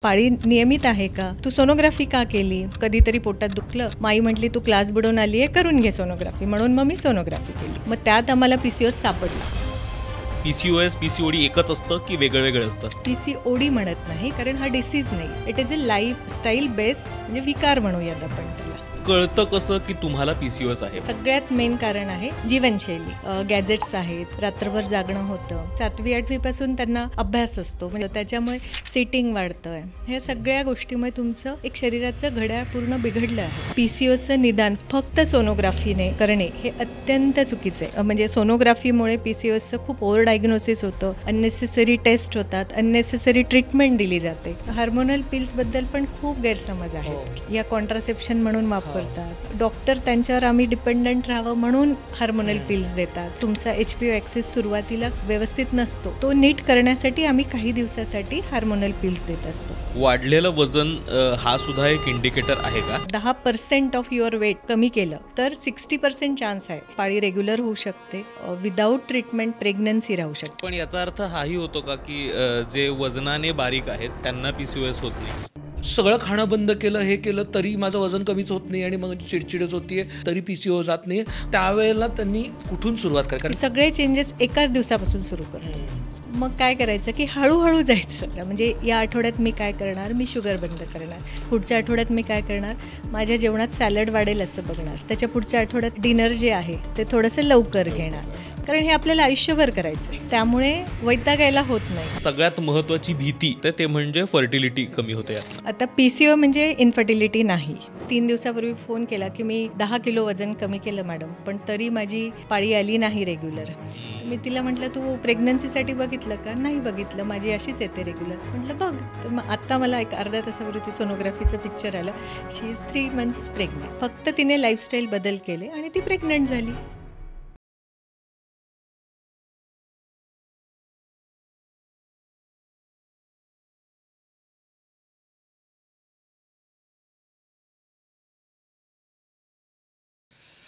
पाळी नियमित आहे का? तू सोनोग्राफी का केली? कधीतरी पोटात दुखलं, माई म्हटली तू क्लास बुडवून आली आहे, करून घे सोनोग्राफी. म्हणून मग मी सोनोग्राफी केली. मग त्यात आम्हाला PCOS सापडला. PCOS PCOD एकच असतं की वेगळं वेगळं असतं? PCOD म्हणत नाही, कारण हा डिसीज नाही. It is a lifestyle base, म्हणजे विकार म्हणूयात आपण त्याला. कळतं कसं की तुम्हाला PCOS आहे? सगळ्यात मेन कारण आहे जीवनशैली. गॅजेट्स आहेत, रात्रभर जागणं होतं, 7वी 8वी पासून त्यांना अभ्यास असतो, म्हणजे त्याच्यामुळे सिटिंग वाढतंय. ह्या सगळ्या गोष्टीमुळे तुमचं एक शरीराचं घड्याळ पूर्ण बिघडलं आहे. PCOSचं निदान फक्त सोनोग्राफीने करणे हे अत्यंत चुकीचं आहे. म्हणजे सोनोग्राफीमुळे PCOSचं खूप ओव्हर डायग्नोसिस होतं, अननेसेसरी टेस्ट होतात, अननेसेसरी ट्रीटमेंट दिली जाते. हार्मोनल पिल्सबद्दल पण खूप गैरसमज आहे. या कॉन्ट्रासेप्शन म्हणून वापरतात. डॉक्टर त्यांच्यावर आम्ही डिपेंडंट राहावं म्हणून हार्मोनल पिल्स देतात. तुमचा HPO ॲक्सिस सुरुवातीला व्यवस्थित नसतो, तो नीट करण्यासाठी आम्ही काही दिवसासाठी हार्मोनल पिल्स देत असतो. वाढलेलं वजन हा सुद्धा एक इंडिकेटर आहे का? 10% ऑफ युअर वेट कमी केलं तर 60% चान्स आहे पाळी रेग्युलर होऊ शकते. विदाऊट ट्रीटमेंट प्रेग्नन्सी राहू शकते. पण याचा अर्थ हाही होतो का की जे वजनाने बारीक आहेत त्यांना PCOS होत नाही? सगळं खाणं बंद केलं, हे केलं तरी माझं वजन कमीच होत नाही आणि मग चिडचिडच होतीये, तरी PCOS जात नाही. त्यावेळेला त्यांनी कुठून सुरुवात करायची? सगळे चेंजेस एकाच दिवसापासून सुरू करतो. मग काय करायचं की हळूहळू जायचं. म्हणजे या आठवड्यात मी काय करणार, मी शुगर बंद करणार. पुढच्या आठवड्यात मी काय करणार, माझ्या जेवणात सॅलड वाढेल असं बघणार. त्याच्या पुढच्या आठवड्यात डिनर जे आहे ते थोडंसं लवकर घेणार, कारण हे आपल्याला आयुष्यभर करायचं. त्यामुळे वैतागायला होत नाही. सगळ्यात महत्त्वाची भीती तर ते म्हणजे फर्टिलिटी कमी होते. आता PCO म्हणजे इन्फर्टिलिटी नाही. 3 दिवसापूर्वी फोन केला की मी 10 किलो वजन कमी केलं मॅडम, पण तरी माझी पाळी आली नाही रेग्युलर. मी तिला म्हटलं तू प्रेग्नन्सीसाठी बघितलं का? नाही बघितलं, माझी अशीच येते रेग्युलर. म्हटलं बघ. तर मग आत्ता मला एक अर्ध्या तासापूर्वी सोनोग्राफीचं पिक्चर आलं. शी इज 3 मंथ्स प्रेग्नंट. फक्त तिने लाईफस्टाईल बदल केले आणि ती प्रेग्नंट झाली.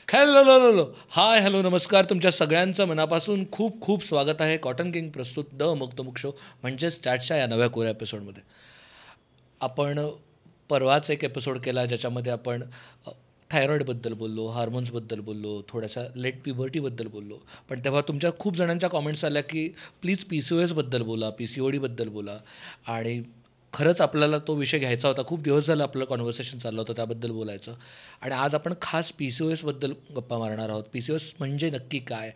हॅलो हाय हॅलो नमस्कार. तुमच्या सगळ्यांचं मनापासून खूप खूप स्वागत आहे कॉटन किंग प्रस्तुत द मुक्तमुख शो म्हणजेच चॅटच्या या नव्या कोऱ्या एपिसोडमध्ये. आपण परवाच एक एपिसोड केला ज्याच्यामध्ये आपण थायरॉईडबद्दल बोललो, हार्मोन्सबद्दल बोललो, थोड्याशा लेट प्युबर्टीबद्दल बोललो. पण तेव्हा तुमच्या खूप जणांच्या कॉमेंट्स आल्या की प्लीज PCOSबद्दल बोला, PCODबद्दल बोला. आणि खरंच आपल्याला तो विषय घ्यायचा होता. खूप दिवस झालं आपलं कॉन्व्हर्सेशन चाललं होतं त्याबद्दल बोलायचं. आणि आज आपण खास PCOSबद्दल गप्पा मारणार आहोत. PCOS म्हणजे नक्की काय,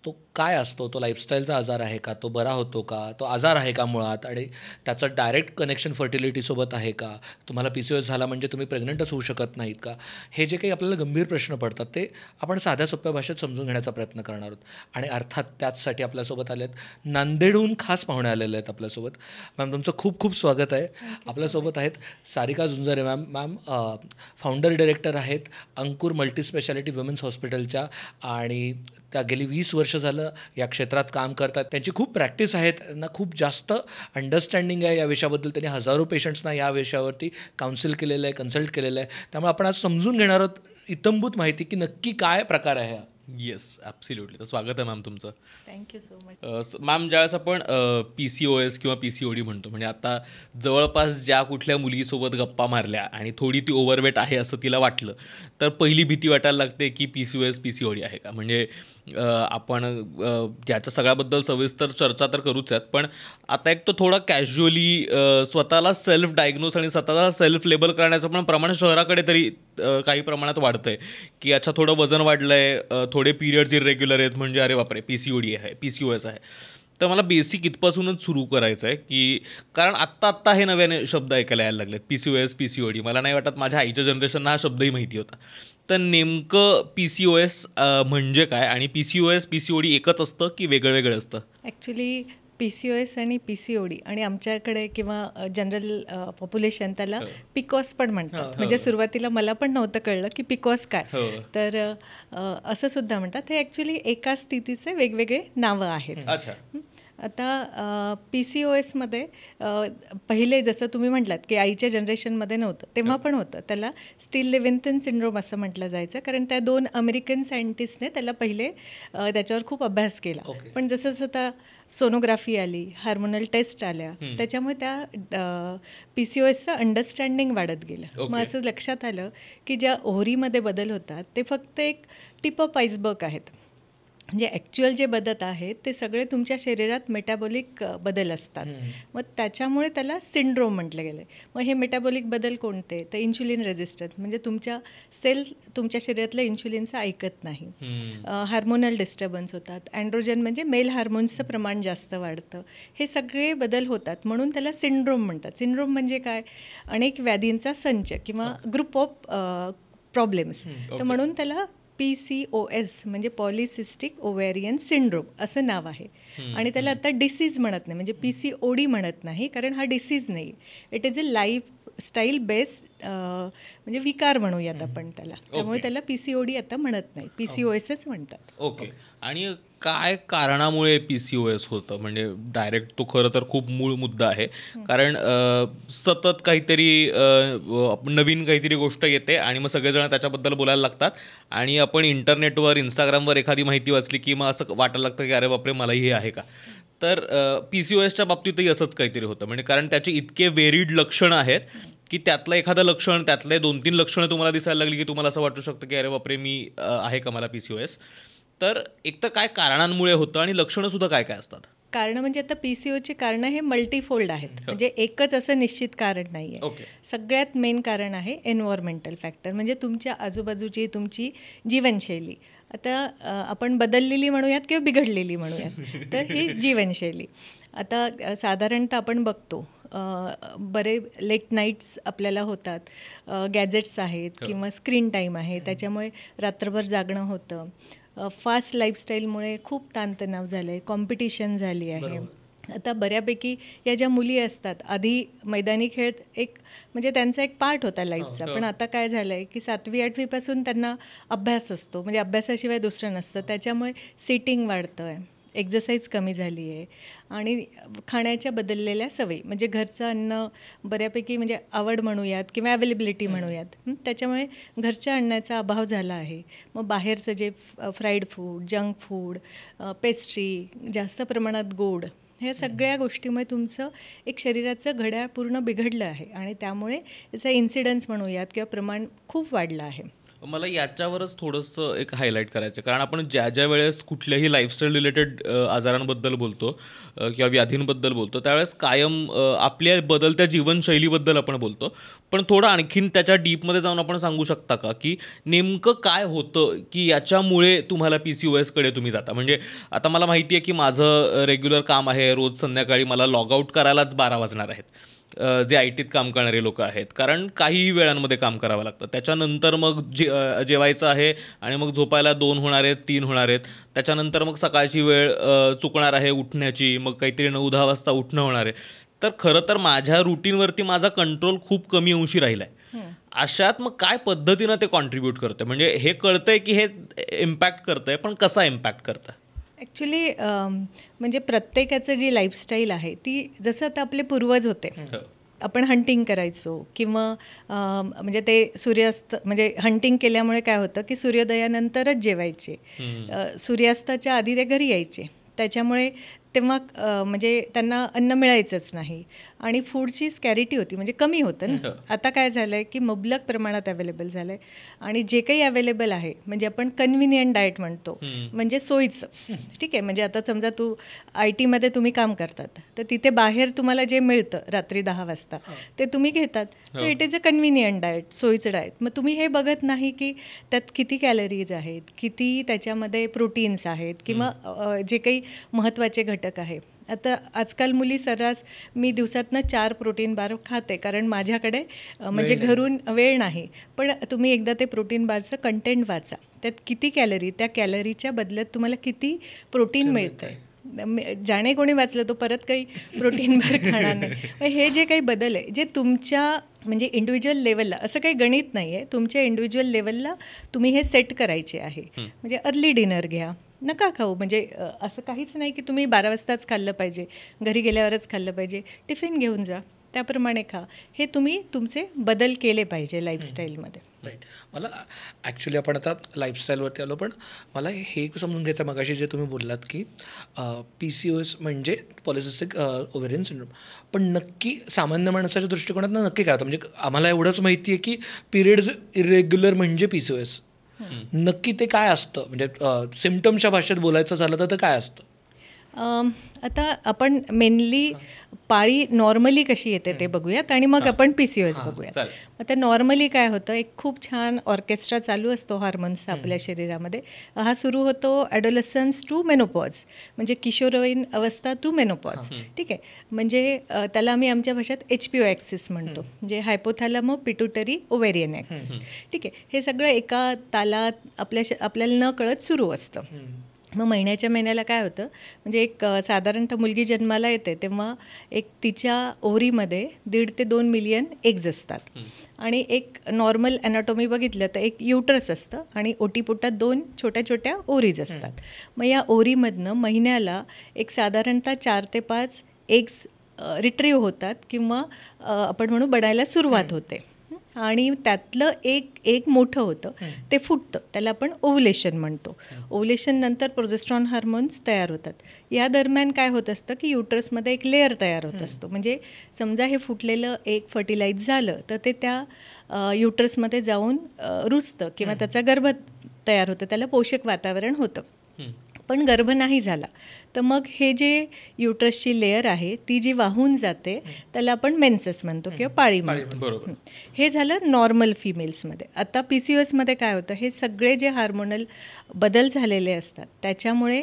तो काय असतो, तो लाईफस्टाईलचा आजार आहे का, तो बरा होतो का, तो आजार आहे का मुळात, आणि त्याचं डायरेक्ट कनेक्शन फर्टिलिटीसोबत आहे का, तुम्हाला PCOS झाला म्हणजे तुम्ही प्रेग्नंटच होऊ शकत नाहीत का, हे जे काही आपल्याला गंभीर प्रश्न पडतात ते आपण साध्या सोप्या भाषेत समजून घेण्याचा प्रयत्न करणार आहोत. आणि अर्थात त्याचसाठी आपल्यासोबत आले आहेत, नांदेडहून खास पाहुणे आलेले आहेत आपल्यासोबत. मॅम तुमचं खूप खूप स्वागत आहे. आपल्यासोबत आहेत सारिका झुंजारे मॅम फाउंडर डायरेक्टर आहेत अंकुर मल्टीस्पेशालिटी वुमेन्स हॉस्पिटलच्या, आणि त्या गेली 20 वर्ष झालं या क्षेत्रात काम करतात. त्यांची खूप प्रॅक्टिस आहे, त्यांना खूप जास्त अंडरस्टँडिंग आहे या विषयाबद्दल. त्यांनी हजारो पेशंट्सना या विषयावरती काउन्सिल केलेलं आहे, कन्सल्ट केलेलं आहे. त्यामुळे आपण आज समजून घेणार आहोत इत्थंभूत माहिती की नक्की काय प्रकार आहे हा. Yes absolutely. तर स्वागत आहे मॅम तुमचं. Thank you so much. मॅम, ज्यावेळेस आपण PCOS किंवा PCOD म्हणतो, म्हणजे आता जवळपास ज्या कुठल्या मुलीसोबत गप्पा मारल्या आणि थोडी ती ओव्हरवेट आहे असं तिला वाटलं, तर पहिली भीती वाटायला लागते की PCOS PCOD आहे का. म्हणजे आपण याच्या सगळ्याबद्दल सविस्तर चर्चा तर करूच आहेत, पण आता एक तो थोडा कॅज्युअली स्वतःला सेल्फ डायग्नोस आणि स्वतःला सेल्फ लेबल करण्याचं पण प्रमाण शहराकडे तरी काही प्रमाणात वाढतं आहे की अच्छा थोडं वजन वाढलं आहे, थोडे पिरियड्स इरेग्युलर आहेत, म्हणजे अरे बापरे PCOD आहे, PCOS आहे. तर मला बेसिक इथपासूनच सुरू करायचं आहे की कारण आत्ता हे नव्याने शब्द ऐकायला यायला लागलेत, PCOS PCOD. मला नाही वाटत माझ्या आईच्या जनरेशनला हा शब्दही माहिती होता. तर नेमकं PCOS म्हणजे काय, आणि PCOS PCOD एकच असतं की वेगळं वेगळं असतं? ॲक्च्युली PCOS आणि PCOD आणि आमच्याकडे किंवा जनरल पॉप्युलेशन त्याला PCOS पण म्हणतात. म्हणजे सुरुवातीला मला पण नव्हतं कळलं की PCOS काय, तर असं सुद्धा म्हणतात. हे ॲक्च्युली एका स्थितीचे वेगवेगळे नावं आहेत. आता PCOSमध्ये पहिले जसं तुम्ही म्हटलात की आईच्या जनरेशनमध्ये नव्हतं, तेव्हा पण होतं. त्याला स्टील लेव्हिन्थन सिंड्रोम असं म्हटलं जायचं, कारण त्या 2 अमेरिकन सायंटिस्टने त्याला पहिले त्याच्यावर खूप अभ्यास केला. पण जसं जसं आता सोनोग्राफी आली, हार्मोनल टेस्ट आल्या, त्याच्यामुळे त्या PCOSचं अंडरस्टँडिंग वाढत गेलं. मग असं लक्षात आलं की ज्या ओव्हरीमध्ये बदल होतात ते फक्त एक टिप ऑफ आइसबर्ग आहेत. म्हणजे ॲक्च्युअल जे बदल आहेत ते सगळे तुमच्या शरीरात मेटाबॉलिक बदल असतात. मग त्याच्यामुळे त्याला सिंड्रोम म्हटलं गेलं आहे. मग हे मेटाबॉलिक बदल कोणते? तर इन्शुलिन रेझिस्टन्स, म्हणजे तुमच्या सेल तुमच्या शरीरातल्या इन्शुलिनचं ऐकत नाही. हार्मोनल डिस्टर्बन्स होतात. अँड्रोजन म्हणजे मेल हार्मोन्सचं प्रमाण जास्त वाढतं. हे सगळे बदल होतात, म्हणून त्याला सिंड्रोम म्हणतात. सिंड्रोम म्हणजे काय? अनेक व्याधींचा संच किंवा ग्रुप ऑफ प्रॉब्लेम्स. तर म्हणून त्याला PCOS म्हणजे पॉलिसिस्टिक ओव्हॅरियन सिंड्रोम असं नाव आहे. आणि त्याला आता डिसीज म्हणत नाही, म्हणजे PCOD म्हणत नाही, कारण हा डिसीज नाही. It is a lifestyle based म्हणजे विकार म्हणूयात आपण त्याला. त्यामुळे त्याला PCOD आता म्हणत नाही, PCOSच म्हणतात. ओके. आणि काय कारणामुळे PCOS होतं? म्हणजे डायरेक्ट तो खरं तर खूप मूळ मुद्दा आहे, कारण सतत काहीतरी नवीन काहीतरी गोष्ट येते आणि मग सगळेजण त्याच्याबद्दल बोलायला लागतात आणि आपण इंटरनेटवर इंस्टाग्रामवर एखादी माहिती वाचली की मग असं वाटायला लागतं की अरे बापरे मलाही हे आहे का. तर PCOSच्या बाबतीतही असंच काहीतरी होतं, म्हणजे कारण त्याचे इतके वेरिड लक्षणं आहेत की त्यातलं एखादं लक्षण, त्यातले 2-3 लक्षणं तुम्हाला दिसायला लागली की तुम्हाला असं वाटू शकतं की अरे बापरे मी आहे का मला PCOS. तर एक तर काय कारणांमुळे होतं आणि लक्षणं सुद्धा काय काय असतात? कारणं म्हणजे आता PCOची कारणं हे मल्टीफोल्ड आहेत, म्हणजे एकच असं निश्चित कारण नाही आहे. सगळ्यात मेन कारण आहे एन्व्हायरमेंटल फॅक्टर, म्हणजे तुमच्या आजूबाजूची तुमची जीवनशैली. आता आपण बदललेली म्हणूयात किंवा बिघडलेली म्हणूयात, तर ही जीवनशैली. आता साधारणतः आपण बघतो बरे लेट नाईट्स आपल्याला होतात, गॅजेट्स आहेत किंवा स्क्रीन टाईम आहे, त्याच्यामुळे रात्रभर जागणं होतं. फास्ट लाईफस्टाईलमुळे खूप ताणतणाव झालं आहे, कॉम्पिटिशन झाली आहे. आता बऱ्यापैकी या ज्या मुली असतात, आधी मैदानी खेळ एक म्हणजे त्यांचा एक पार्ट होता लाईफचा, पण आता काय झालं आहे की 7वी-8वीपासून त्यांना अभ्यास असतो, म्हणजे अभ्यासाशिवाय दुसरं नसतं. त्याच्यामुळे सिटिंग वाढतं आहे, एक्झरसाईज कमी झाली आहे आणि खाण्याच्या बदललेल्या सवयी, म्हणजे घरचं अन्न बऱ्यापैकी म्हणजे आवड म्हणूयात किंवा अवेलेबिलिटी म्हणूयात, त्याच्यामुळे घरच्या अन्नाचा अभाव झाला आहे. मग बाहेरचं जे fried food, junk food, pastry, जास्त प्रमाणात गोड, ह्या सगळ्या गोष्टीमुळे तुमचं एक शरीराचं घड्याळ पूर्ण बिघडलं आहे आणि त्यामुळे याचा इन्सिडन्स म्हणूयात किंवा प्रमाण खूप वाढलं आहे. मला याच्यावरच थोडंसं एक हायलाईट करायचं, कारण आपण ज्या ज्या वेळेस कुठल्याही लाईफस्टाईल रिलेटेड आजारांबद्दल बोलतो किंवा व्याधींबद्दल बोलतो, त्यावेळेस कायम आपल्या बदलत्या जीवनशैलीबद्दल आपण बोलतो. पण थोडं आणखीन त्याच्या डीपमध्ये जाऊन आपण सांगू शकता का की नेमकं काय होतं की याच्यामुळे तुम्हाला PCOSकडे तुम्ही जाता? म्हणजे आता मला माहिती आहे की माझं रेग्युलर काम आहे, रोज संध्याकाळी मला लॉग आउट करायलाच 12 वाजणार आहेत, जे IT त काम करणारे लोक आहेत, कारण काहीही वेळांमध्ये काम करावं लागतं. त्याच्यानंतर मग जेवायचं आहे आणि मग झोपायला 2 होणार आहेत, 3 होणार आहेत. त्याच्यानंतर मग सकाळची वेळ चुकणार आहे उठण्याची, मग काहीतरी 9-10 वाजता उठणं होणार आहे. तर खरं तर माझ्या रुटीनवरती माझा कंट्रोल खूप कमी अंशी राहिला आहे. अशात मग काय पद्धतीनं ते कॉन्ट्रीब्यूट करतं? म्हणजे हे कळतंय की हे इम्पॅक्ट करतंय, पण कसा इम्पॅक्ट करतं? ॲक्च्युली म्हणजे प्रत्येकाचं जी लाईफस्टाईल आहे ती, जसं आता आपले पूर्वज होते, आपण हंटिंग करायचो किंवा म्हणजे ते सूर्यास्त, म्हणजे हंटिंग केल्यामुळे काय होतं की सूर्योदयानंतरच जेवायचे, सूर्यास्ताच्या आधी ते घरी यायचे. त्याच्यामुळे तेव्हा म्हणजे त्यांना अन्न मिळायचंच नाही आणि फूडची स्कॅरिटी होती, म्हणजे कमी होतं ना. आता काय झालं आहे की मुबलक प्रमाणात अवेलेबल झालं आहे आणि जे काही अवेलेबल आहे म्हणजे आपण कन्व्हिनियंट डाएट म्हणतो, म्हणजे सोयीचं. ठीक आहे, म्हणजे आता समजा तू IT मध्ये तुम्ही काम करतात, तर तिथे बाहेर तुम्हाला जे मिळतं रात्री 10 वाजता ते तुम्ही घेतात. So it is a convenient diet, सोयीचं डाएट. मग तुम्ही हे बघत नाही की त्यात किती कॅलरीज आहेत, किती त्याच्यामध्ये प्रोटीन्स आहेत किंवा जे काही महत्त्वाचे घटक आहे. आता आजकाल मुली सर्रास, मी दिवसातनं 4 प्रोटीन बार खाते, कारण माझ्याकडे म्हणजे घरून वेळ नाही. पण तुम्ही एकदा ते प्रोटीन बारचं कंटेंट वाचा, त्यात किती कॅलरी, त्या कॅलरीच्या बदल्यात तुम्हाला किती प्रोटीन मिळतं आहे. ज्याने कोणी वाचलं तो परत काही प्रोटीन बार खाणार नाही. हे जे काही बदल आहे, जे तुमच्या म्हणजे इंडिव्हिज्युअल लेवलला, असं काही गणित नाही आहे, तुमच्या इंडिव्हिज्युअल लेवलला तुम्ही हे सेट करायचे आहे. म्हणजे अर्ली डिनर घ्या, नका खाऊ. म्हणजे असं काहीच नाही की तुम्ही 12 वाजताच खाल्लं पाहिजे, घरी गेल्यावरच खाल्लं पाहिजे. टिफिन घेऊन जा, त्याप्रमाणे खा. हे तुम्ही तुमचे बदल केले पाहिजे लाईफस्टाईलमध्ये. राईट. मला ॲक्च्युली आपण आता लाईफस्टाईलवरती आलो, पण मला हे समजून घ्यायचं मगाशी जे तुम्ही बोललात की PCOS म्हणजे पॉलिसिस्टिक ओव्हेरियन सिंड्रोम, पण नक्की सामान्य माणसाच्या दृष्टिकोनातून नक्की काय होतं? म्हणजे आम्हाला एवढंच माहिती आहे की पिरियड्स इरेग्युलर म्हणजे PCOS. नक्की ते काय असतं? म्हणजे सिम्पटमच्या भाषेत बोलायचं झालं तर ते काय असतं? आता आपण मेनली पाळी नॉर्मली कशी येते ते बघूयात आणि मग आपण PCOS बघूयात. चालेल. आता नॉर्मली काय होतं, एक खूप छान ऑर्केस्ट्रा चालू असतो हार्मोन्सचा आपल्या शरीरामध्ये. हा सुरू होतो ॲडोलसन्स टू मेनोपॉज, म्हणजे किशोरवयीन अवस्था टू मेनोपॉज. ठीक आहे. म्हणजे त्याला आम्ही आमच्या भाषेत HPO ॲक्सिस म्हणतो, म्हणजे हायपोथॅलॅमो पिट्युटरी ओव्हेरियन ॲक्सिस. ठीक आहे. हे सगळं एका तालात आपल्याला न कळत सुरू असतं. मग महिन्याला काय होतं, म्हणजे एक साधारणतः मुलगी जन्माला येते तेव्हा एक तिच्या ओव्हरीमध्ये 1.5 ते 2 मिलियन एग्ज असतात. आणि एक नॉर्मल ॲनाटॉमी बघितलं तर एक युट्रस असतं आणि ओटीपोटात 2 छोट्या छोट्या ओव्हरीज असतात. मग या ओव्हरीमधनं महिन्याला एक साधारणतः 4 ते 5 एग्ज रिट्रीव्ह होतात किंवा आपण म्हणू बनायला सुरुवात होते. आणि त्यातलं एक मोठं होतं, ते फुटतं, त्याला आपण ओव्हुलेशन म्हणतो. ओव्हुलेशन नंतर प्रोजेस्ट्रॉन हार्मोन्स तयार होतात. या दरम्यान काय होत असतं की युट्रसमध्ये एक लेअर तयार होत असतो. म्हणजे समजा हे फुटलेलं एक फर्टिलाइज झालं तर ते त्या युट्रसमध्ये जाऊन रुजतं किंवा त्याचा गर्भ तयार होतं, त्याला पोषक वातावरण होतं. पण गर्भ नाही झाला तर मग हे जे युट्रसची लेअर आहे ती जी वाहून जाते त्याला आपण मेन्सेस म्हणतो किंवा पाळी म्हणतो. बरोबर. हे झालं नॉर्मल फिमेल्समध्ये. आता PCOSमध्ये काय होतं, हे सगळे जे हार्मोनल बदल झालेले असतात त्याच्यामुळे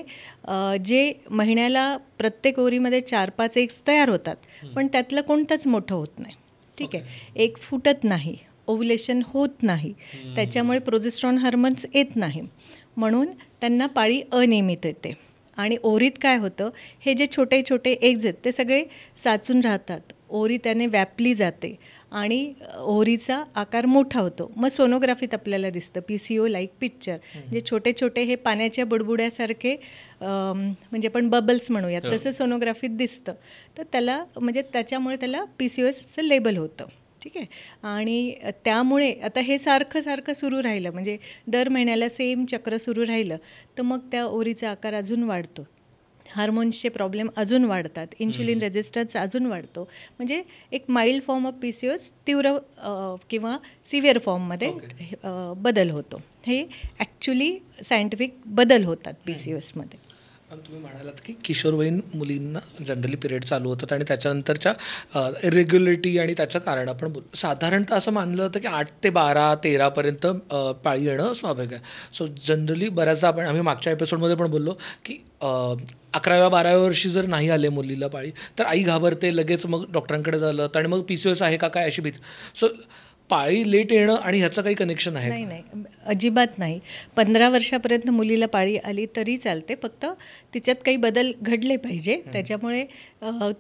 जे महिन्याला प्रत्येक ओव्हरीमध्ये 4-5 एग्स तयार होतात, पण त्यातलं कोणतंच मोठं होत नाही. ठीक आहे. एक फुटत नाही, ओव्हुलेशन होत नाही, त्याच्यामुळे प्रोजेस्ट्रॉन हार्मोन्स येत नाही, म्हणून त्यांना पाळी अनियमित येते. आणि ओव्हरीत काय होतं, हे जे छोटे छोटे एग्ज आहेत ते सगळे साचून राहतात, ओव्हरी त्याने व्यापली जाते आणि ओव्हरीचा आकार मोठा होतो. मग सोनोग्राफीत आपल्याला दिसतं PCO लाईक पिक्चर, म्हणजे छोटे छोटे हे पाण्याच्या बुडबुड्यासारखे म्हणजे आपण बबल्स म्हणूयात तसं सोनोग्राफीत दिसतं. तर त्याला म्हणजे त्याच्यामुळे त्याला PCOSचं लेबल होतं. ठीक आहे. आणि त्यामुळे आता हे सारखं सुरू राहिलं, म्हणजे दर महिन्याला सेम चक्र सुरू राहिलं तर मग त्या ओव्हरीचा आकार अजून वाढतो, हार्मोन्सचे प्रॉब्लेम अजून वाढतात, इन्शुलिन रेजिस्टन्स अजून वाढतो. म्हणजे एक माइल्ड फॉर्म ऑफ PCOS तीव्र किंवा सिव्हिअर फॉर्ममध्ये बदल होतो. हे ॲक्च्युली सायंटिफिक बदल होतात PCOSमध्ये. आणि तुम्ही म्हणालात की किशोरवयीन मुलींना जनरली पिरियड चालू होतात आणि त्याच्यानंतरच्या इरेग्युलरिटी आणि त्याचं कारण आपण बोलतो. साधारणतः असं मानलं जातं की 8 ते 12-13पर्यंत पाळी येणं स्वाभाविक आहे. सो जनरली बऱ्याचदा आम्ही मागच्या एपिसोडमध्ये पण बोललो की 11व्या-12व्या वर्षी जर नाही आले मुलीला पाळी तर आई घाबरते, लगेच मग डॉक्टरांकडे झालं आणि मग PCOS आहे का काय अशी भीती. सो पाळी लेट येणं आणि ह्याचं काही कनेक्शन आहे? नाही, अजिबात नाही. 15 वर्षापर्यंत मुलीला पाळी आली तरी चालते, फक्त तिच्यात काही बदल घडले पाहिजे. त्याच्यामुळे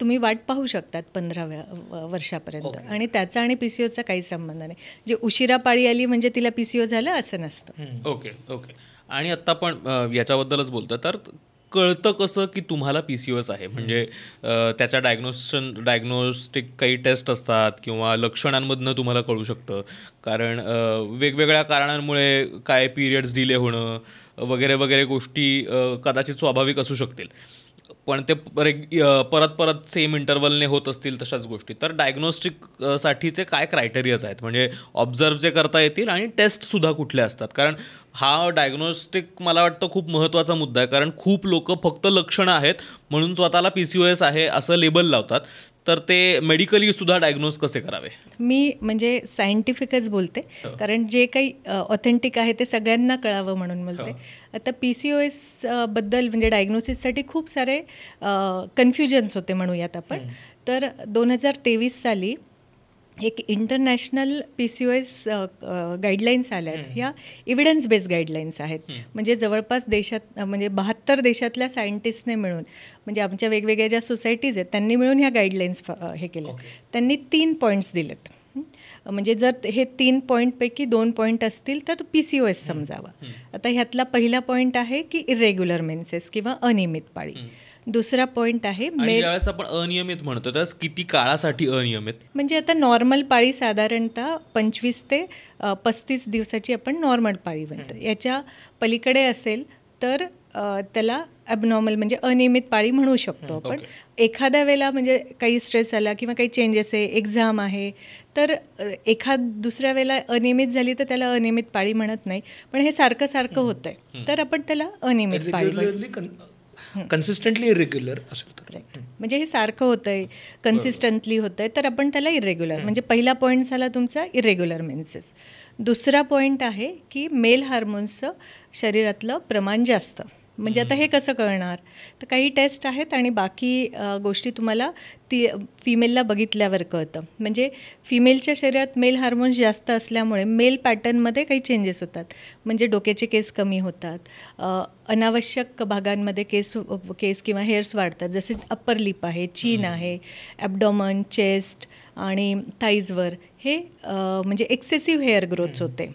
तुम्ही वाट पाहू शकतात 15व्या वर्षापर्यंत. आणि त्याचा आणि PCOSचा काही संबंध नाही. जे उशिरा पाळी आली म्हणजे तिला PCO झालं असं नसतं. ओके. आणि आत्ता आपण याच्याबद्दलच बोलतो, तर कळतं कसं की तुम्हाला PCOS आहे? म्हणजे त्याच्या डायग्नोस्टिक काही टेस्ट असतात किंवा लक्षणांमधनं तुम्हाला कळू शकतं, कारण वेगवेगळ्या कारणांमुळे काय पिरियड्स डिले होणं वगैरे वगैरे गोष्टी कदाचित स्वाभाविक असू शकतील, पण ते परत सेम इंटरवलने होत असतील तशाच गोष्टी. तर डायग्नोस्टिकसाठीचे काय क्रायटेरियाज आहेत, म्हणजे ऑब्झर्व जे करता येतील आणि टेस्टसुद्धा कुठले असतात? कारण हा डायग्नोस्टिक मला वाटतं खूप महत्त्वाचा मुद्दा आहे, कारण खूप लोक फक्त लक्षणं आहेत म्हणून स्वतःला PCOS आहे असं लेबल लावतात. तर ते मेडिकली सुद्धा डायग्नोज कसे करावे? मी म्हणजे सायंटिफिकच बोलते, कारण जे काही ऑथेंटिक आहे ते सगळ्यांना कळावं म्हणून बोलते. आता PCOS बद्दल म्हणजे डायग्नोसिससाठी खूप सारे कन्फ्युजन्स होते म्हणूयात आपण. तर 2023 साली एक इंटरनॅशनल PCOS गाईडलाईन्स आल्या आहेत. ह्या एव्हिडन्स बेस्ड गाईडलाईन्स आहेत. म्हणजे जवळपास देशात म्हणजे 72 देशातल्या सायंटिस्टने मिळून, म्हणजे आमच्या वेगवेगळ्या ज्या सोसायटीज आहेत त्यांनी मिळून ह्या गाईडलाईन्स हे केल्या. त्यांनी 3 पॉईंट्स दिलेत. म्हणजे जर हे 3 पॉईंटपैकी 2 पॉईंट असतील तर PCOS समजावा. आता ह्यातला पहिला पॉईंट आहे की इरेग्युलर मेन्सेस किंवा अनियमित पाळी. दुसरा पॉईंट आहे आणि ज्यावेळेस आपण अनियमित म्हणतो त्यावेळेस किती काळासाठी अनियमित? म्हणजे आता नॉर्मल पाळी साधारणतः 25 ते 35 दिवसाची आपण नॉर्मल पाळी म्हणतो. याच्या पलीकडे असेल तर त्याला ॲबनॉर्मल म्हणजे अनियमित पाळी म्हणू शकतो आपण. एखाद्या वेळेला म्हणजे काही स्ट्रेस आला किंवा काही चेंजेस आहे, एक्झाम आहे, तर दुसऱ्या वेळेला अनियमित झाली तर त्याला अनियमित पाळी म्हणत नाही. पण हे सारखं सारखं होतं आहे तर आपण त्याला अनियमित पाळी म्हणतो. कन्सिस्टंटली इरेग्युलर असेल तर. करेक्ट. म्हणजे हे सारखं होतं आहे, कन्सिस्टंटली होतं आहे, तर आपण त्याला इरेग्युलर. म्हणजे पहिला पॉईंट झाला तुमचा इरेग्युलर मेन्सेस. दुसरा पॉईंट आहे की मेल हार्मोन्सचं शरीरातलं प्रमाण जास्त. म्हणजे आता हे कसं कळणार? तर काही टेस्ट आहेत आणि बाकी गोष्टी तुम्हाला फिमेलला बघितल्यावर कळतं. म्हणजे फिमेलच्या शरीरात मेल हार्मोन्स जास्त असल्यामुळे मेल पॅटर्नमध्ये काही चेंजेस होतात. म्हणजे डोक्याचे केस कमी होतात, अनावश्यक भागांमध्ये केस किंवा हेअर्स वाढतात, जसे अप्पर लिप आहे, चीन आहे, ॲबडॉमन, चेस्ट आणि थाईजवर हे म्हणजे एक्सेसिव्ह हेअर ग्रोथ होते.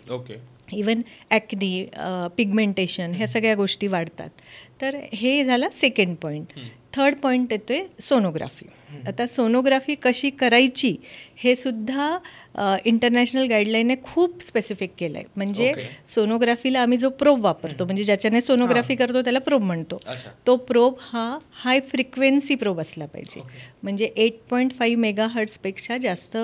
इवन ॲक्नी, पिगमेंटेशन ह्या सगळ्या गोष्टी वाढतात. तर हे झाला सेकंड पॉईंट. थर्ड पॉईंट येतो आहे सोनोग्राफी. आता सोनोग्राफी कशी करायची हे सुद्धा इंटरनॅशनल गाईडलाईनने खूप स्पेसिफिक केलं आहे. म्हणजे सोनोग्राफीला आम्ही जो प्रोब वापरतो, म्हणजे ज्याच्याने सोनोग्राफी करतो त्याला प्रोब म्हणतो, तो प्रोब हा हाय फ्रिक्वेन्सी प्रोब असला पाहिजे. म्हणजे 8.5 मेगाहर्ट्सपेक्षा जास्त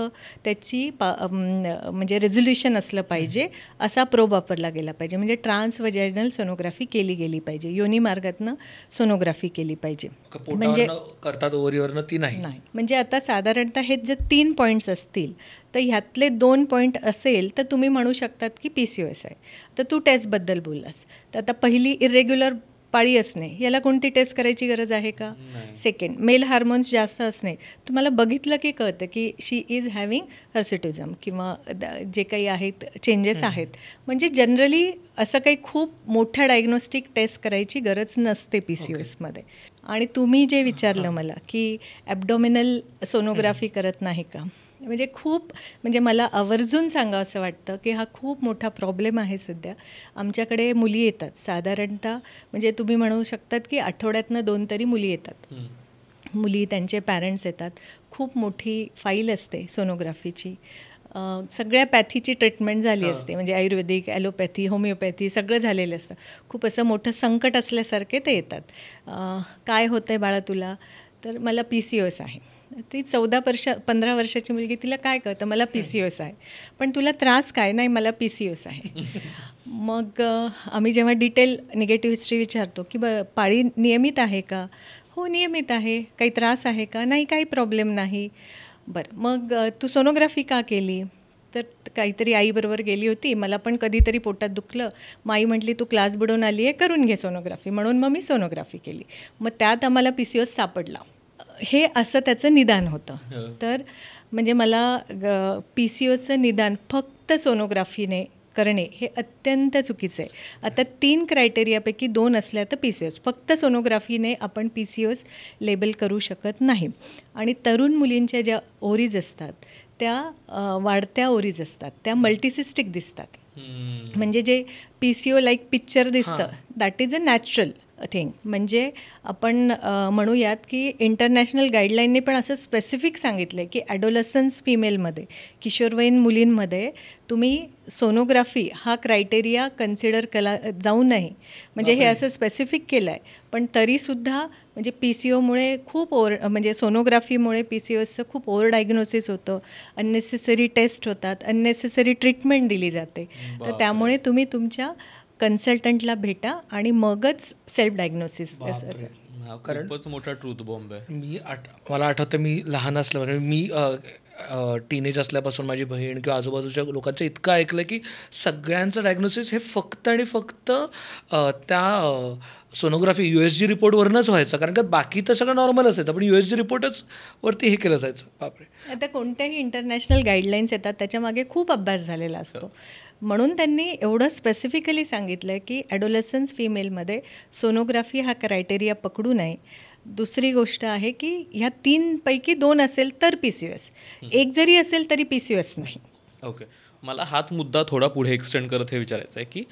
त्याची म्हणजे रेझोल्युशन असलं पाहिजे असा प्रोब वापरला गेला पाहिजे. म्हणजे ट्रान्सव्हॅजायनल सोनोग्राफी केली गेली पाहिजे, योनी मार्गातनं सोनोग्राफी केली पाहिजे. म्हणजे करतात ओव्हरीवरनं ती नाही. म्हणजे आता साधारणतः हे जे 3 पॉईंट्स असतील तर ह्यातले 2 पॉईंट असेल तर तुम्ही म्हणू शकतात की PCOS आहे. तर तू टेस्टबद्दल बोललास, तर आता पहिली इरेग्युलर पाळी असणे, याला कोणती टेस्ट करायची गरज आहे का? सेकंड, मेल हार्मोन्स जास्त असणे, तुम्हाला बघितलं की कळतं की शी इज हॅव्हिंग हर्सिटिझम किंवा जे काही आहेत चेंजेस आहेत. म्हणजे जनरली असं काही खूप मोठ्या डायग्नोस्टिक टेस्ट करायची गरज नसते PCOSमध्ये. आणि तुम्ही जे विचारलं मला की ॲबडॉमिनल सोनोग्राफी करत नाही का, म्हणजे खूप म्हणजे मला आवर्जून सांगावं असं वाटतं की हा खूप मोठा प्रॉब्लेम आहे सध्या. आमच्याकडे मुली येतात साधारणतः, म्हणजे तुम्ही म्हणू शकतात की आठवड्यातनं 2 तरी मुली येतात. मुली, त्यांचे पॅरेंट्स येतात. खूप मोठी फाईल असते सोनोग्राफीची. सगळ्या पॅथीची ट्रीटमेंट झाली असते, म्हणजे आयुर्वेदिक, ॲलोपॅथी, होमिओपॅथी सगळं झालेलं असतं. खूप असं मोठं संकट असल्यासारखे ते येतात. काय होतं आहे बाळा तुला? तर मला PCOS आहे. ती 15 वर्षाची मुलगी, तिला काय कळतं? मला PCOS आहे. पण तुला त्रास काय? नाही, मला PCOS आहे. मग आम्ही जेव्हा डिटेल निगेटिव्ह हिस्ट्री विचारतो की पाळी नियमित आहे का? हो, नियमित आहे. काही त्रास आहे का? नाही, काही प्रॉब्लेम नाही. बरं, मग तू सोनोग्राफी का केली? तर काहीतरी आईबरोबर गेली होती, मला पण कधीतरी पोटात दुखलं, मग आई म्हटली तू क्लास बुडवून आली आहे, करून घे सोनोग्राफी. म्हणून मग मी सोनोग्राफी केली. मग त्यात आम्हाला PCOS सापडला. हे असं त्याचं निदान होतं. तर म्हणजे मला PCOSचं निदान फक्त सोनोग्राफीने करणे हे अत्यंत चुकीचं आहे. आता 3 क्रायटेरियापैकी 2 असल्या तर PCOS. फक्त सोनोग्राफीने आपण PCOS लेबल करू शकत नाही. आणि तरुण मुलींच्या ज्या ओरीज असतात त्या वाढत्या ओरीज असतात, त्या मल्टीसिस्टिक दिसतात. म्हणजे जे PCO लाईक पिक्चर दिसतं, that is a natural thing. म्हणजे आपण म्हणूयात की इंटरनॅशनल गाईडलाईनने पण असं स्पेसिफिक सांगितलं आहे की ॲडोलसन्स फिमेलमध्ये, किशोरवयीन मुलींमध्ये तुम्ही सोनोग्राफी हा क्रायटेरिया कन्सिडर केला जाऊ नये. म्हणजे हे असं स्पेसिफिक केलं आहे. पण तरीसुद्धा म्हणजे PCOमुळे खूप म्हणजे सोनोग्राफीमुळे PCOSचं खूप ओव्हर डायग्नोसिस होतं, अननेसेसरी टेस्ट होतात, अननेसेसरी ट्रीटमेंट दिली जाते. तर त्यामुळे तुम्ही तुमच्या कन्सल्टंटला भेटा आणि मगच सेल्फ डायग्नोसिस. खूपच मोठा ट्रूथ बॉम्ब आहे. मला आठवतं मी लहान असल्यावर मी टीनेज असल्यापासून माझी बहीण किंवा आजूबाजूच्या लोकांचं इतकं ऐकलं की सगळ्यांचं डायग्नोसिस हे फक्त आणि फक्त त्या सोनोग्राफी USG रिपोर्टवरूनच व्हायचं. कारण का बाकी तर सगळं नॉर्मल असायचं, पण USG रिपोर्टच वरती हे केलं जायचं. बापरे. आता कोणत्याही इंटरनॅशनल गाईडलाईन्स येतात त्याच्यामागे खूप अभ्यास झालेला असतो. म्हणून त्यांनी एवढं स्पेसिफिकली सांगितलं आहे की ॲडोलसन्स फिमेलमध्ये सोनोग्राफी हा क्रायटेरिया पकडू नये. दुसरी गोष्ट आहे की ह्या 3 पैकी 2 असेल तर PCOS, एक जरी असेल तरी PCOS नाही. ओके. मला हाच मुद्दा थोडा पुढे एक्सटेंड करत हे विचारायचं आहे की